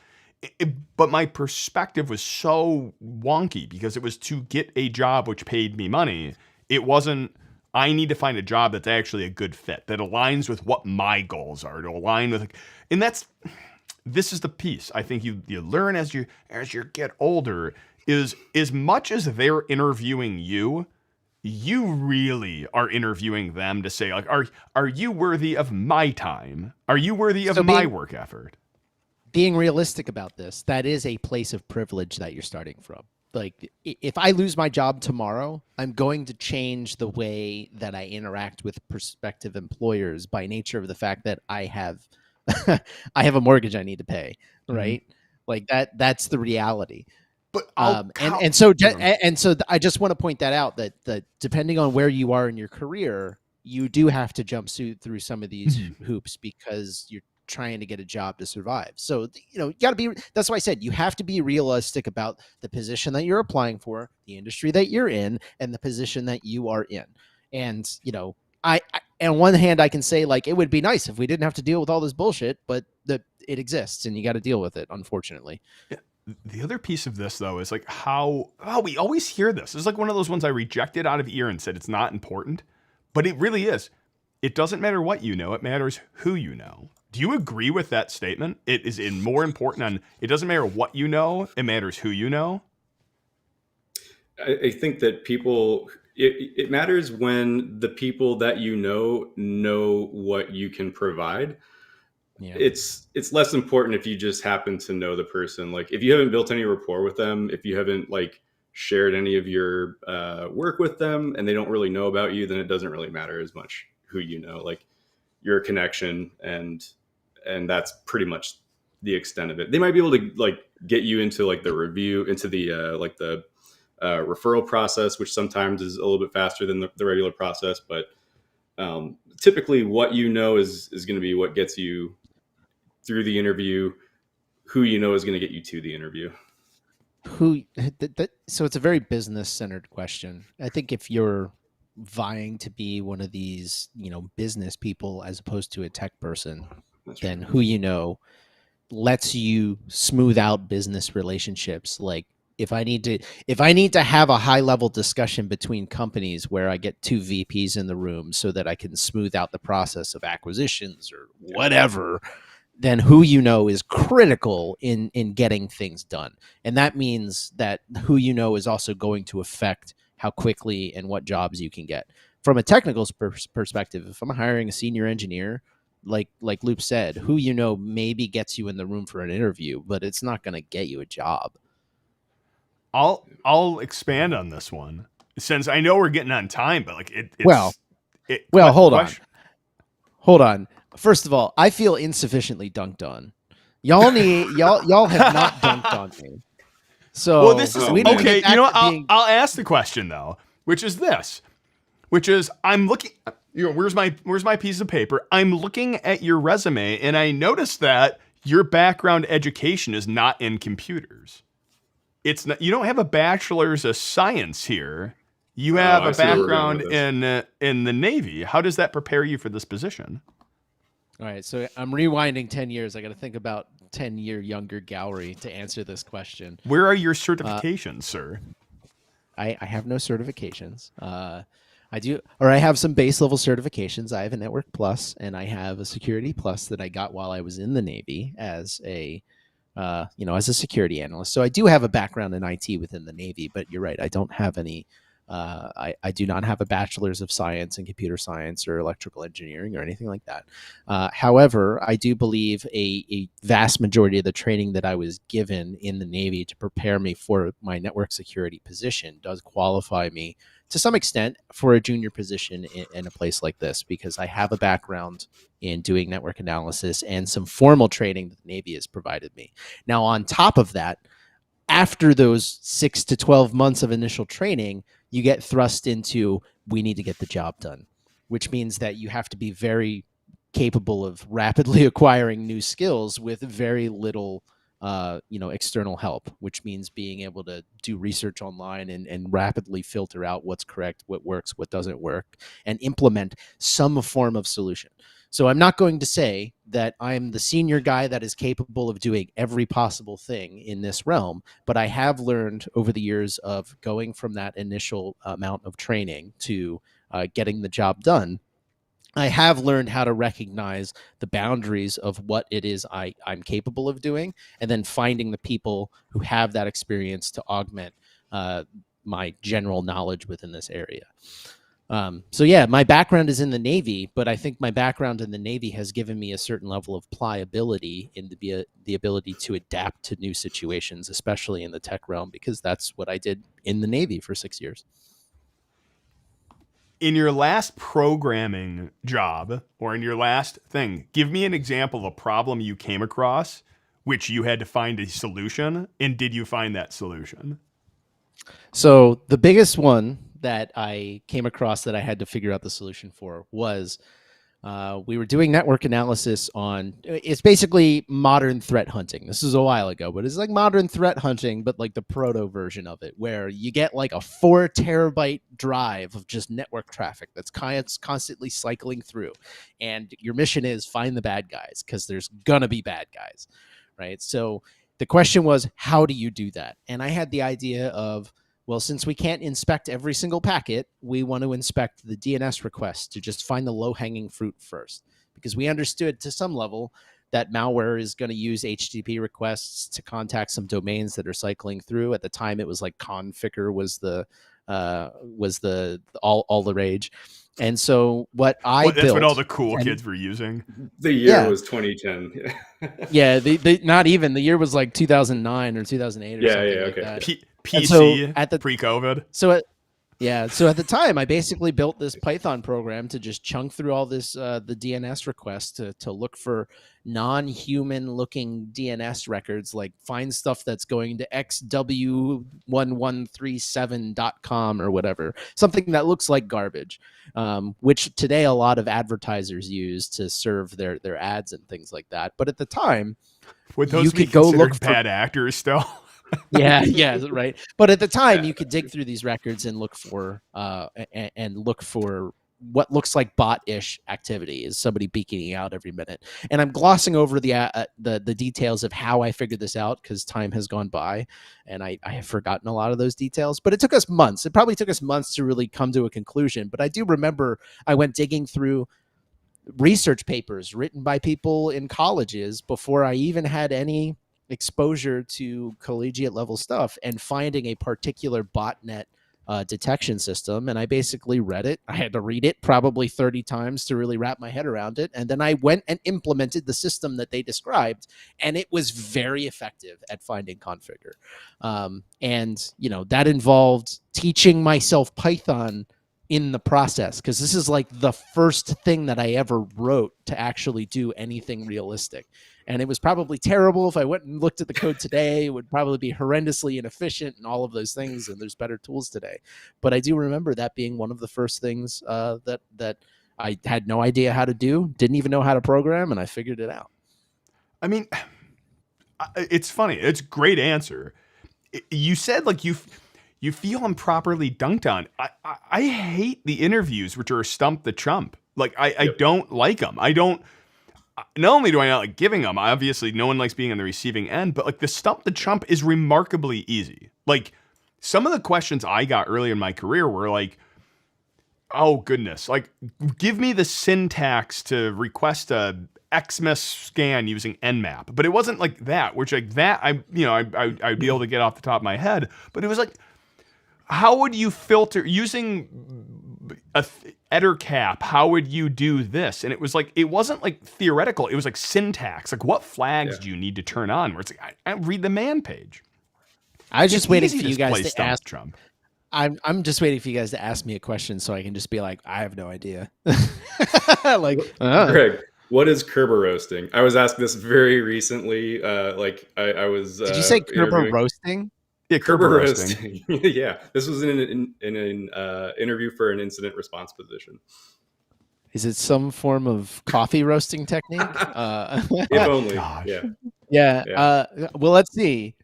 But my perspective was so wonky because it was to get a job which paid me money. It wasn't, I need to find a job that's actually a good fit, that aligns with what my goals are, to align with, and this is the piece I think you learn as you get older, is as much as they're interviewing you, you really are interviewing them to say, like, are you worthy of my time? Are you worthy of my work effort? Being realistic about this, that is a place of privilege that you're starting from. Like, if I lose my job tomorrow, I'm going to change the way that I interact with prospective employers by nature of the fact that I have I have a mortgage I need to pay, right? Like that's the reality. But so I just want to point that out, that depending on where you are in your career, you do have to jump through some of these hoops because you're trying to get a job to survive. So, you got to be, that's why I said you have to be realistic about the position that you're applying for, the industry that you're in, and the position that you are in. And, I on one hand, I can say, like, it would be nice if we didn't have to deal with all this bullshit, but it exists and you got to deal with it, unfortunately. Yeah. The other piece of this, though, is like how we always hear this. It's like one of those ones I rejected out of ear and said it's not important, but it really is. It doesn't matter what you know. It matters who you know. Do you agree with that statement? It is more important on, it doesn't matter what you know. It matters who you know. I think that it matters when the people that know what you can provide. Yeah. It's less important if you just happen to know the person. Like, if you haven't built any rapport with them, if you haven't like shared any of your work with them, and they don't really know about you, then it doesn't really matter as much who you know. Like, your connection, and that's pretty much the extent of it. They might be able to like get you into like the review, into the like the referral process, which sometimes is a little bit faster than the regular process. But typically, what you know is going to be what gets you through the interview. Who you know is going to get you to the interview. So it's a very business-centered question. I think if you're vying to be one of these, business people as opposed to a tech person, then who you know lets you smooth out business relationships. Like, if I need to have a high-level discussion between companies where I get two VPs in the room so that I can smooth out the process of acquisitions or whatever, then who you know is critical in getting things done. And that means that who you know is also going to affect how quickly and what jobs you can get. From a technical perspective, if I'm hiring a senior engineer, like Loop said, who you know maybe gets you in the room for an interview, but it's not going to get you a job. I'll expand on this one, since I know we're getting on time, but like hold on. First of all, I feel insufficiently dunked on. Y'all have not dunked on me. So, well, this is okay. You know what? I'll ask the question though, which is I'm looking. Where's my piece of paper? I'm looking at your resume, and I noticed that your background education is not in computers. It's not. You don't have a bachelor's of science here. You have a background in the Navy. How does that prepare you for this position? All right, so I'm rewinding 10 years. I got to think about 10-year younger Gourry to answer this question. Where are your certifications, sir? I have no certifications. I have some base level certifications. I have a Network Plus, and I have a Security Plus that I got while I was in the Navy as a security analyst. So I do have a background in IT within the Navy, but you're right, I don't have any I do not have a bachelor's of science in computer science or electrical engineering or anything like that. However, I do believe a vast majority of the training that I was given in the Navy to prepare me for my network security position does qualify me to some extent for a junior position in a place like this, because I have a background in doing network analysis and some formal training that the Navy has provided me. Now, on top of that, after those 6 to 12 months of initial training, you get thrust into, we need to get the job done, which means that you have to be very capable of rapidly acquiring new skills with very little external help, which means being able to do research online and rapidly filter out what's correct, what works, what doesn't work, and implement some form of solution. So I'm not going to say that I'm the senior guy that is capable of doing every possible thing in this realm, but I have learned over the years of going from that initial amount of training to getting the job done. I have learned how to recognize the boundaries of what it is I'm capable of doing, and then finding the people who have that experience to augment my general knowledge within this area. So yeah, my background is in the Navy, but I think my background in the Navy has given me a certain level of pliability in the ability to adapt to new situations, especially in the tech realm, because that's what I did in the Navy for 6 years. In your last programming job, or in your last thing, give me an example of a problem you came across which you had to find a solution, and did you find that solution? So the biggest one that I came across that I had to figure out the solution for was we were doing network analysis on, it's basically modern threat hunting. This is a while ago, but it's like modern threat hunting, but like the proto version of it, where you get like a 4 terabyte drive of just network traffic that's constantly cycling through. And your mission is find the bad guys, because there's gonna be bad guys, right? So the question was, how do you do that? And I had the idea of, well, since we can't inspect every single packet, we want to inspect the DNS requests to just find the low-hanging fruit first. Because we understood to some level that malware is going to use HTTP requests to contact some domains that are cycling through. At the time, it was like Conficker was the all the rage. And so what I built... That's what all the cool kids were using. The year was 2010. Yeah, not even. The year was like 2009 or 2008 or something like that. PC at the pre-COVID. So at the time, I basically built this Python program to just chunk through all this the DNS requests to look for non-human looking DNS records, like find stuff that's going to xw1137.com or whatever, something that looks like garbage, which today a lot of advertisers use to serve their ads and things like that. But at the time, you could go look for bad actors still. yeah, right. But at the time, you could dig through these records and look for what looks like bot-ish activity. Is somebody beaking out every minute? And I'm glossing over the details of how I figured this out, because time has gone by and I have forgotten a lot of those details. But it took us months. It probably took us months to really come to a conclusion. But I do remember I went digging through research papers written by people in colleges before I even had any exposure to collegiate level stuff, and finding a particular botnet detection system. And I basically read it. I had to read it probably 30 times to really wrap my head around it. And then I went and implemented the system that they described, and it was very effective at finding Conficker. And that involved teaching myself Python in the process, because this is like the first thing that I ever wrote to actually do anything realistic. And it was probably terrible. If I went and looked at the code today, it would probably be horrendously inefficient and all of those things. And there's better tools today. But I do remember that being one of the first things that I had no idea how to do, didn't even know how to program, and I figured it out. I mean, it's funny. It's a great answer. You said like you feel improperly dunked on. I hate the interviews which are stump the chump. Like I don't like them. Not only do I not like giving them, obviously no one likes being on the receiving end, but like the stump the chump is remarkably easy. Like some of the questions I got early in my career were like, oh goodness, like give me the syntax to request a Xmas scan using Nmap. But it wasn't like that, which like that I'd be able to get off the top of my head. But it was like, how would you filter using a EtherCap? How would you do this? And it was like, it wasn't like theoretical. It was like syntax. Like, what flags do you need to turn on? Where it's like, I read the man page. I was just waiting for Easy you play guys to stump ask. Trump. I'm just waiting for you guys to ask me a question so I can just be like, I have no idea. Like, Greg, what is Kerber roasting? I was asked this very recently. I was. Did you say Kerber interviewing- roasting? Yeah, Kerber Kerber roasting. Yeah, this was in an interview for an incident response position. Is it some form of coffee roasting technique? If only. gosh. Yeah. Yeah. Well, let's see.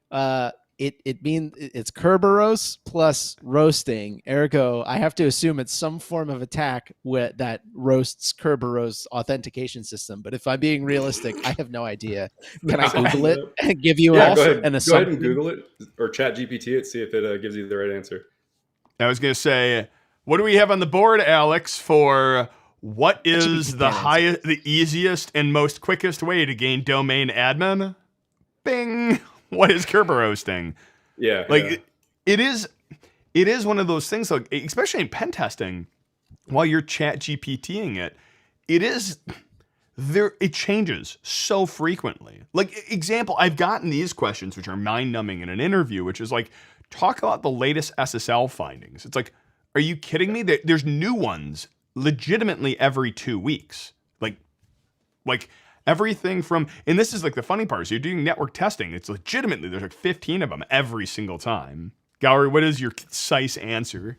It means it's Kerberos plus roasting. Ergo, I have to assume it's some form of attack that roasts Kerberos authentication system. But if I'm being realistic, I have no idea. Can I Google it and give you Go an ahead assumption? and Google it or chat GPT it, see if it gives you the right answer. I was going to say, what do we have on the board, Alex, for what is the easiest and most quickest way to gain domain admin? Bing. What is Kerber roasting? Yeah. It is one of those things, like, especially in pen testing, while you're chat GPTing it, it changes so frequently. Like, example, I've gotten these questions, which are mind-numbing in an interview, which is like, talk about the latest SSL findings. It's like, are you kidding me? There's new ones legitimately every 2 weeks. Like everything from, and this is like the funny part, is you're doing network testing. It's legitimately, there's like 15 of them every single time. Gourry, what is your concise answer?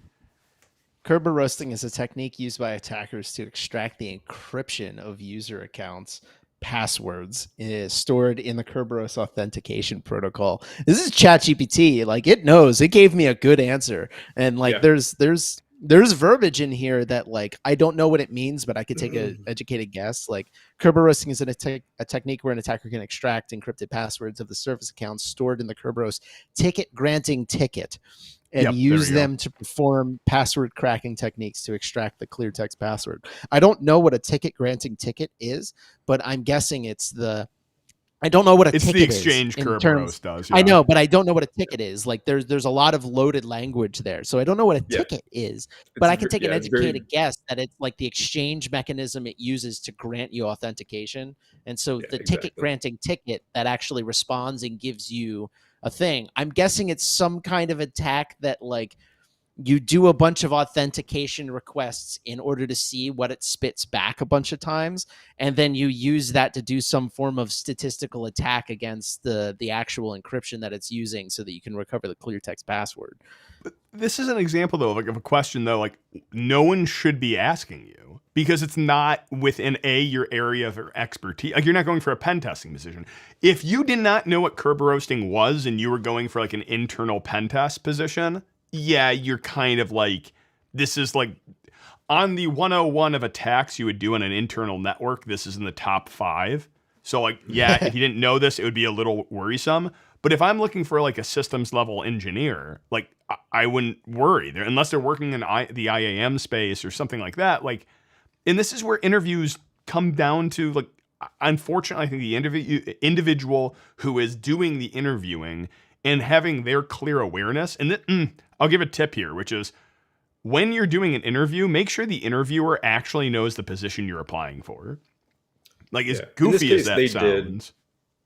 Kerber roasting is a technique used by attackers to extract the encryption of user accounts. Passwords is stored in the Kerberos authentication protocol. This is ChatGPT. Like, it knows. It gave me a good answer. And like, there's verbiage in here that, like, I don't know what it means, but I could take an educated guess. Like, Kerber roasting is a technique where an attacker can extract encrypted passwords of the service accounts stored in the Kerberos ticket granting ticket and use them to perform password cracking techniques to extract the clear text password. I don't know what a ticket granting ticket is, but I'm guessing I don't know what a ticket is. It's the exchange Kerberos does. Yeah. I know, but I don't know what a ticket is. Like, there's a lot of loaded language there. So I don't know what a ticket is, but I can take an educated guess that it's like the exchange mechanism it uses to grant you authentication. And so the ticket granting ticket that actually responds and gives you a thing. I'm guessing it's some kind of attack that, like, you do a bunch of authentication requests in order to see what it spits back a bunch of times, and then you use that to do some form of statistical attack against the actual encryption that it's using so that you can recover the clear text password. But this is an example, though, of a question, though, like, no one should be asking you because it's not within your area of expertise. Like, you're not going for a pen testing position. If you did not know what Kerber roasting was and you were going for like an internal pen test position, yeah, you're kind of like, this is like on the 101 of attacks you would do in an internal network. This is in the top 5. So, like, yeah, if you didn't know this, it would be a little worrisome. But if I'm looking for like a systems level engineer, like, I wouldn't worry there unless they're working in the IAM space or something like that. Like, and this is where interviews come down to, like, unfortunately, I think the individual who is doing the interviewing and having their clear awareness. And then, I'll give a tip here, which is when you're doing an interview, make sure the interviewer actually knows the position you're applying for. Like, as goofy as that sounds.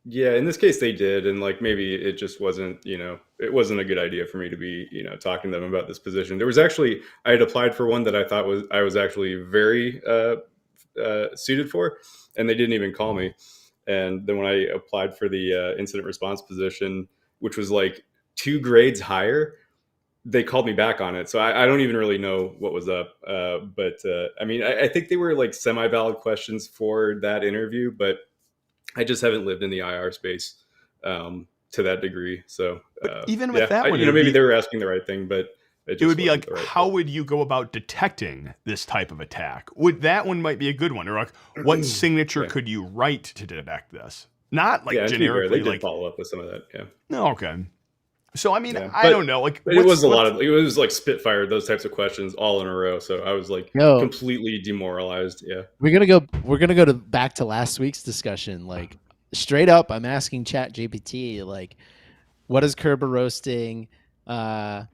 Yeah, in this case they did, and like maybe it just wasn't, it wasn't a good idea for me to be, talking to them about this position. There was actually, I had applied for one that I thought I was actually very suited for, and they didn't even call me. And then when I applied for the incident response position, which was like 2 grades higher, they called me back on it. So I don't even really know what was up. But I mean, I think they were like semi-valid questions for that interview, but I just haven't lived in the IR space to that degree. So even with that one, maybe they were asking the right thing, but it would be like, how would you go about detecting this type of attack? That one might be a good one. Or like, what signature could you write to detect this? Not like generically. They did follow up with some of that. Yeah. No, okay. So I mean, I don't know. Like, it was it was like Spitfire, those types of questions all in a row. So I was like completely demoralized. Yeah. We're gonna go back to last week's discussion. Like, straight up, I'm asking ChatGPT, like, what is Kerber roasting? How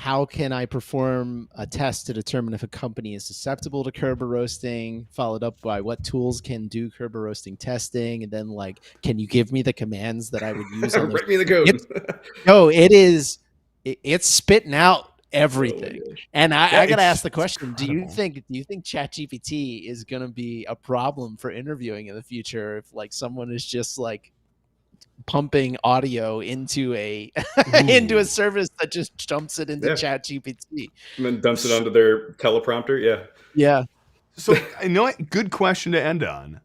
how can I perform a test to determine if a company is susceptible to Kerber roasting, followed up by what tools can do Kerber roasting testing, and then like, can you give me the commands that I would use on those? Write me the code. No, it's spitting out everything. And I gotta ask the question: incredible. Do you think ChatGPT is gonna be a problem for interviewing in the future if like someone is just like pumping audio into a into a service that just jumps it into ChatGPT and then dumps it onto their teleprompter? Yeah. So you know what? Good question to end on.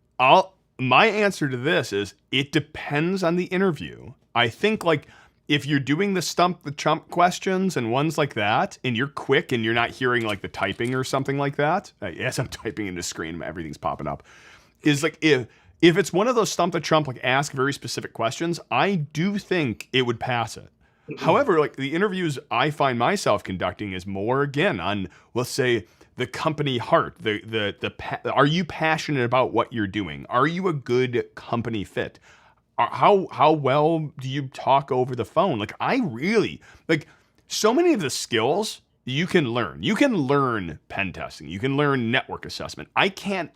My answer to this is it depends on the interview. I think like if you're doing the stump the chump questions and ones like that, and you're quick and you're not hearing like the typing or something like that, as I'm typing into screen, everything's popping up, is like if it's one of those stump the chump, like ask very specific questions, I do think it would pass it. However, like the interviews I find myself conducting is more again on, let's say, the company heart. Are you passionate about what you're doing? Are you a good company fit? How well do you talk over the phone? Like I really like so many of the skills you can learn. You can learn pen testing. You can learn network assessment. I can't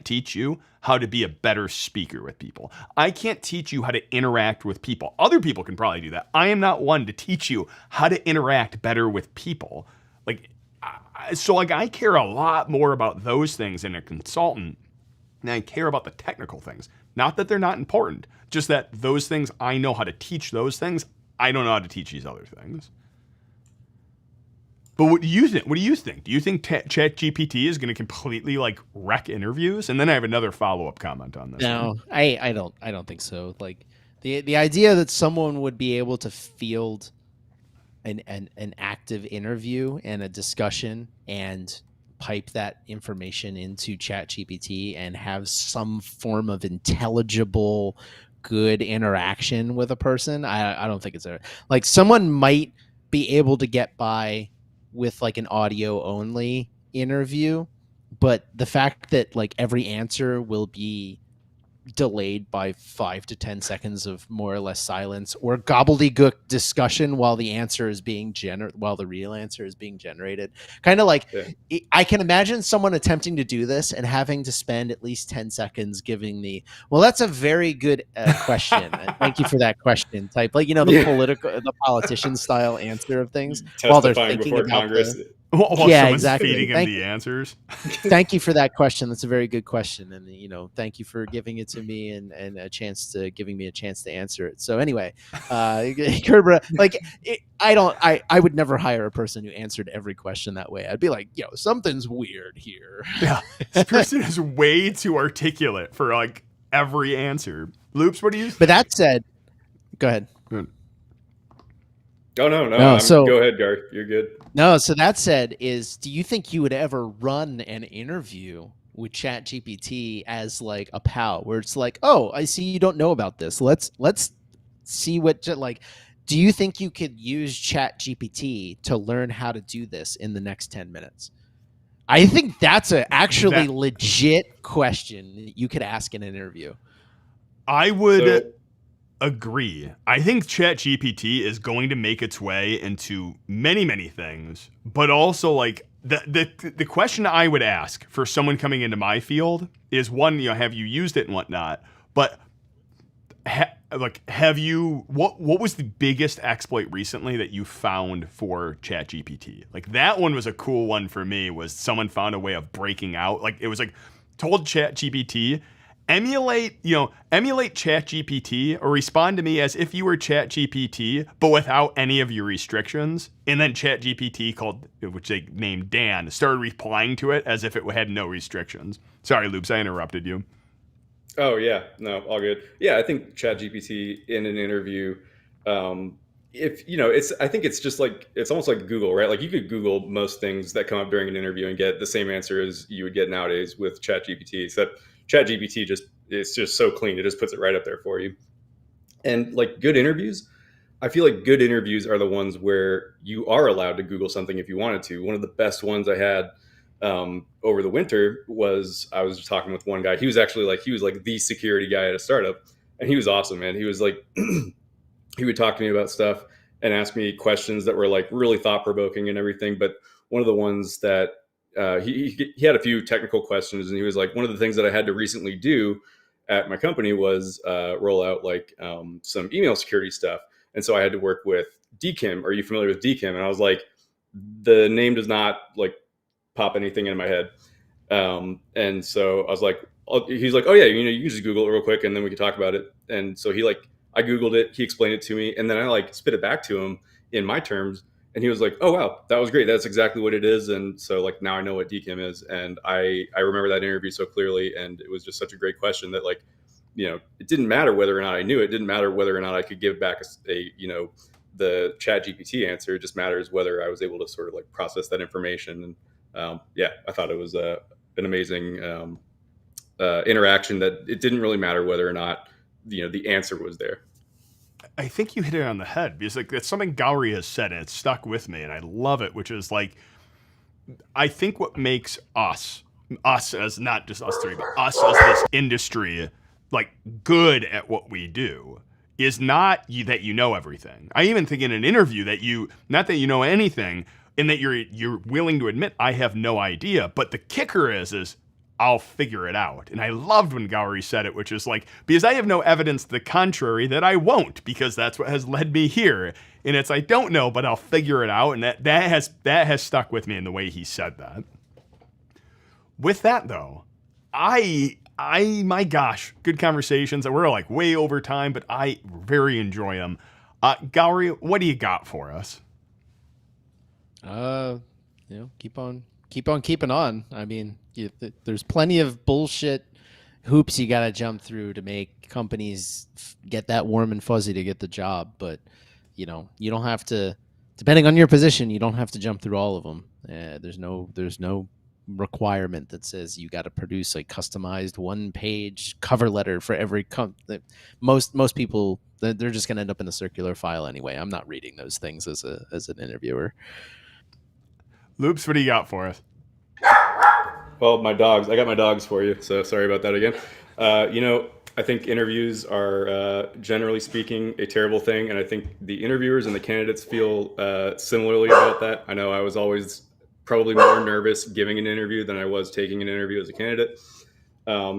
teach you how to be a better speaker with people. I can't teach you how to interact with people. Other people can probably do that. I am not one to teach you how to interact better with people. Like, so like I care a lot more about those things in a consultant than I care about the technical things. Not that they're not important, just that those things I know how to teach those things. I don't know how to teach these other things. But what do you think? Do you think ChatGPT is going to completely like wreck interviews? And then I have another follow-up comment on this. No, I don't think so. Like the idea that someone would be able to field an active interview and a discussion and pipe that information into ChatGPT and have some form of intelligible, good interaction with a person, I don't think it's there. Like someone might be able to get by with like an audio only interview, but the fact that like every answer will be delayed by 5 to 10 seconds of more or less silence or gobbledygook discussion while the answer is being while the real answer is being generated. Kind of like I can imagine someone attempting to do this and having to spend at least 10 seconds giving the, well, that's a very good question. Thank you for that question type. Like, you know, the politician style answer of things while they're thinking about Congress. Exactly. Feeding him the answers. Thank you for that question. That's a very good question, and you know, thank you for giving it to me and giving me a chance to answer it. So anyway, Kerber, like I would never hire a person who answered every question that way. I'd be like, yo, something's weird here. Yeah, this person is way too articulate for like every answer. Loops, what do you think? But that said, go ahead. Oh no. Go ahead, Gar. You're good. No, so that said, do you think you would ever run an interview with ChatGPT as like a pal, where it's like, oh, I see you don't know about this. Let's see what like. Do you think you could use ChatGPT to learn how to do this in the next 10 minutes? I think that's actually legit question you could ask in an interview. I would agree. I think ChatGPT is going to make its way into many, many things, but also like the question I would ask for someone coming into my field is one, you know, have you used it and whatnot? But what was the biggest exploit recently that you found for ChatGPT? Like that one was a cool one for me. Was someone found a way of breaking out? Like it was like told ChatGPT, emulate ChatGPT or respond to me as if you were ChatGPT, but without any of your restrictions. And then ChatGPT which they named Dan, started replying to it as if it had no restrictions. Sorry, Loops, I interrupted you. Oh yeah, no, all good. Yeah, I think ChatGPT in an interview, if you know, I think it's just like it's almost like Google, right? Like you could Google most things that come up during an interview and get the same answer as you would get nowadays with ChatGPT. Except ChatGPT it's just so clean; it just puts it right up there for you. And like good interviews, I feel like good interviews are the ones where you are allowed to Google something if you wanted to. One of the best ones I had over the winter was I was talking with one guy. He was like the security guy at a startup, and he was awesome, man. He was like, he would talk to me about stuff, and ask me questions that were like really thought provoking and everything. But one of the ones that he had a few technical questions, and he was like, one of the things that I had to recently do at my company was roll out like some email security stuff. And so I had to work with DKIM. Are you familiar with DKIM? And I was like, the name does not like pop anything in my head. And so I was like, he's like, oh yeah, you can just Google it real quick and then we can talk about it. And so I Googled it, he explained it to me, and then I like spit it back to him in my terms. And he was like, oh wow, that was great. That's exactly what it is. And so like now I know what DKIM is. And I remember that interview so clearly. And it was just such a great question that like, it didn't matter whether or not I knew it. It didn't matter whether or not I could give back the chat GPT answer. It just matters whether I was able to sort of like process that information. And I thought it was an amazing interaction that it didn't really matter whether or not, the answer was there. I think you hit it on the head because like that's something Gourry has said and it's stuck with me and I love it, which is like, I think what makes us as not just us three, but us as this industry, like good at what we do is not that you know everything. I even think in an interview that not that you know anything and that you're willing to admit I have no idea, but the kicker is I'll figure it out. And I loved when Gourry said it, which is like, because I have no evidence to the contrary that I won't, because that's what has led me here. And it's, I don't know, but I'll figure it out. And that has stuck with me in the way he said that. With that though, my gosh, good conversations. We're like way over time, but I very enjoy them. Gourry, what do you got for us? Keep on keeping on. I mean, there's plenty of bullshit hoops you got to jump through to make companies get that warm and fuzzy to get the job. But, you don't have to, depending on your position, you don't have to jump through all of them. There's no requirement that says you got to produce a customized 1-page cover letter for every most people, they're just going to end up in a circular file anyway. I'm not reading those things as an interviewer. Loops, what do you got for us? Well, I got my dogs for you, so sorry about that again. I think interviews are, generally speaking, a terrible thing, and I think the interviewers and the candidates feel similarly about that. I know I was always probably more nervous giving an interview than I was taking an interview as a candidate.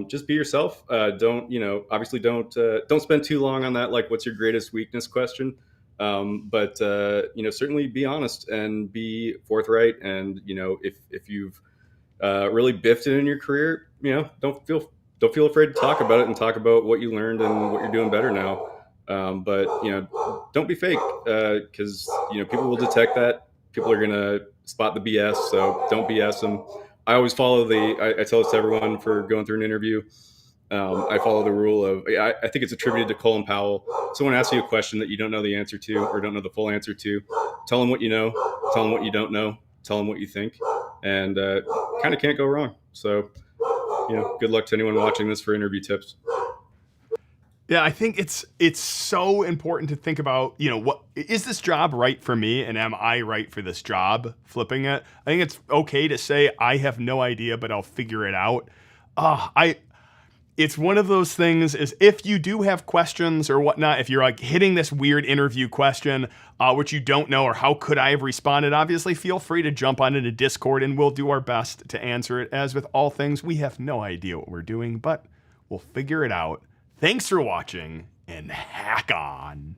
Just be yourself. Don't spend too long on that, like, what's your greatest weakness question. But certainly be honest and be forthright. And, if you've really biffed it in your career, don't feel afraid to talk about it and talk about what you learned and what you're doing better now. But don't be fake, because, people will detect that. People are going to spot the BS. So don't BS them. I always follow I tell this to everyone for going through an interview. I follow the rule of, I think it's attributed to Colin Powell. Someone asks you a question that you don't know the answer to or don't know the full answer to. Tell them what you know, tell them what you don't know, tell them what you think, and kind of can't go wrong. So, good luck to anyone watching this for interview tips. Yeah, I think it's so important to think about, what is this job right for me and am I right for this job? Flipping it. I think it's okay to say I have no idea, but I'll figure it out. It's one of those things is if you do have questions or whatnot, if you're like hitting this weird interview question, which you don't know, or how could I have responded, obviously feel free to jump on into Discord and we'll do our best to answer it. As with all things, we have no idea what we're doing, but we'll figure it out. Thanks for watching and hack on.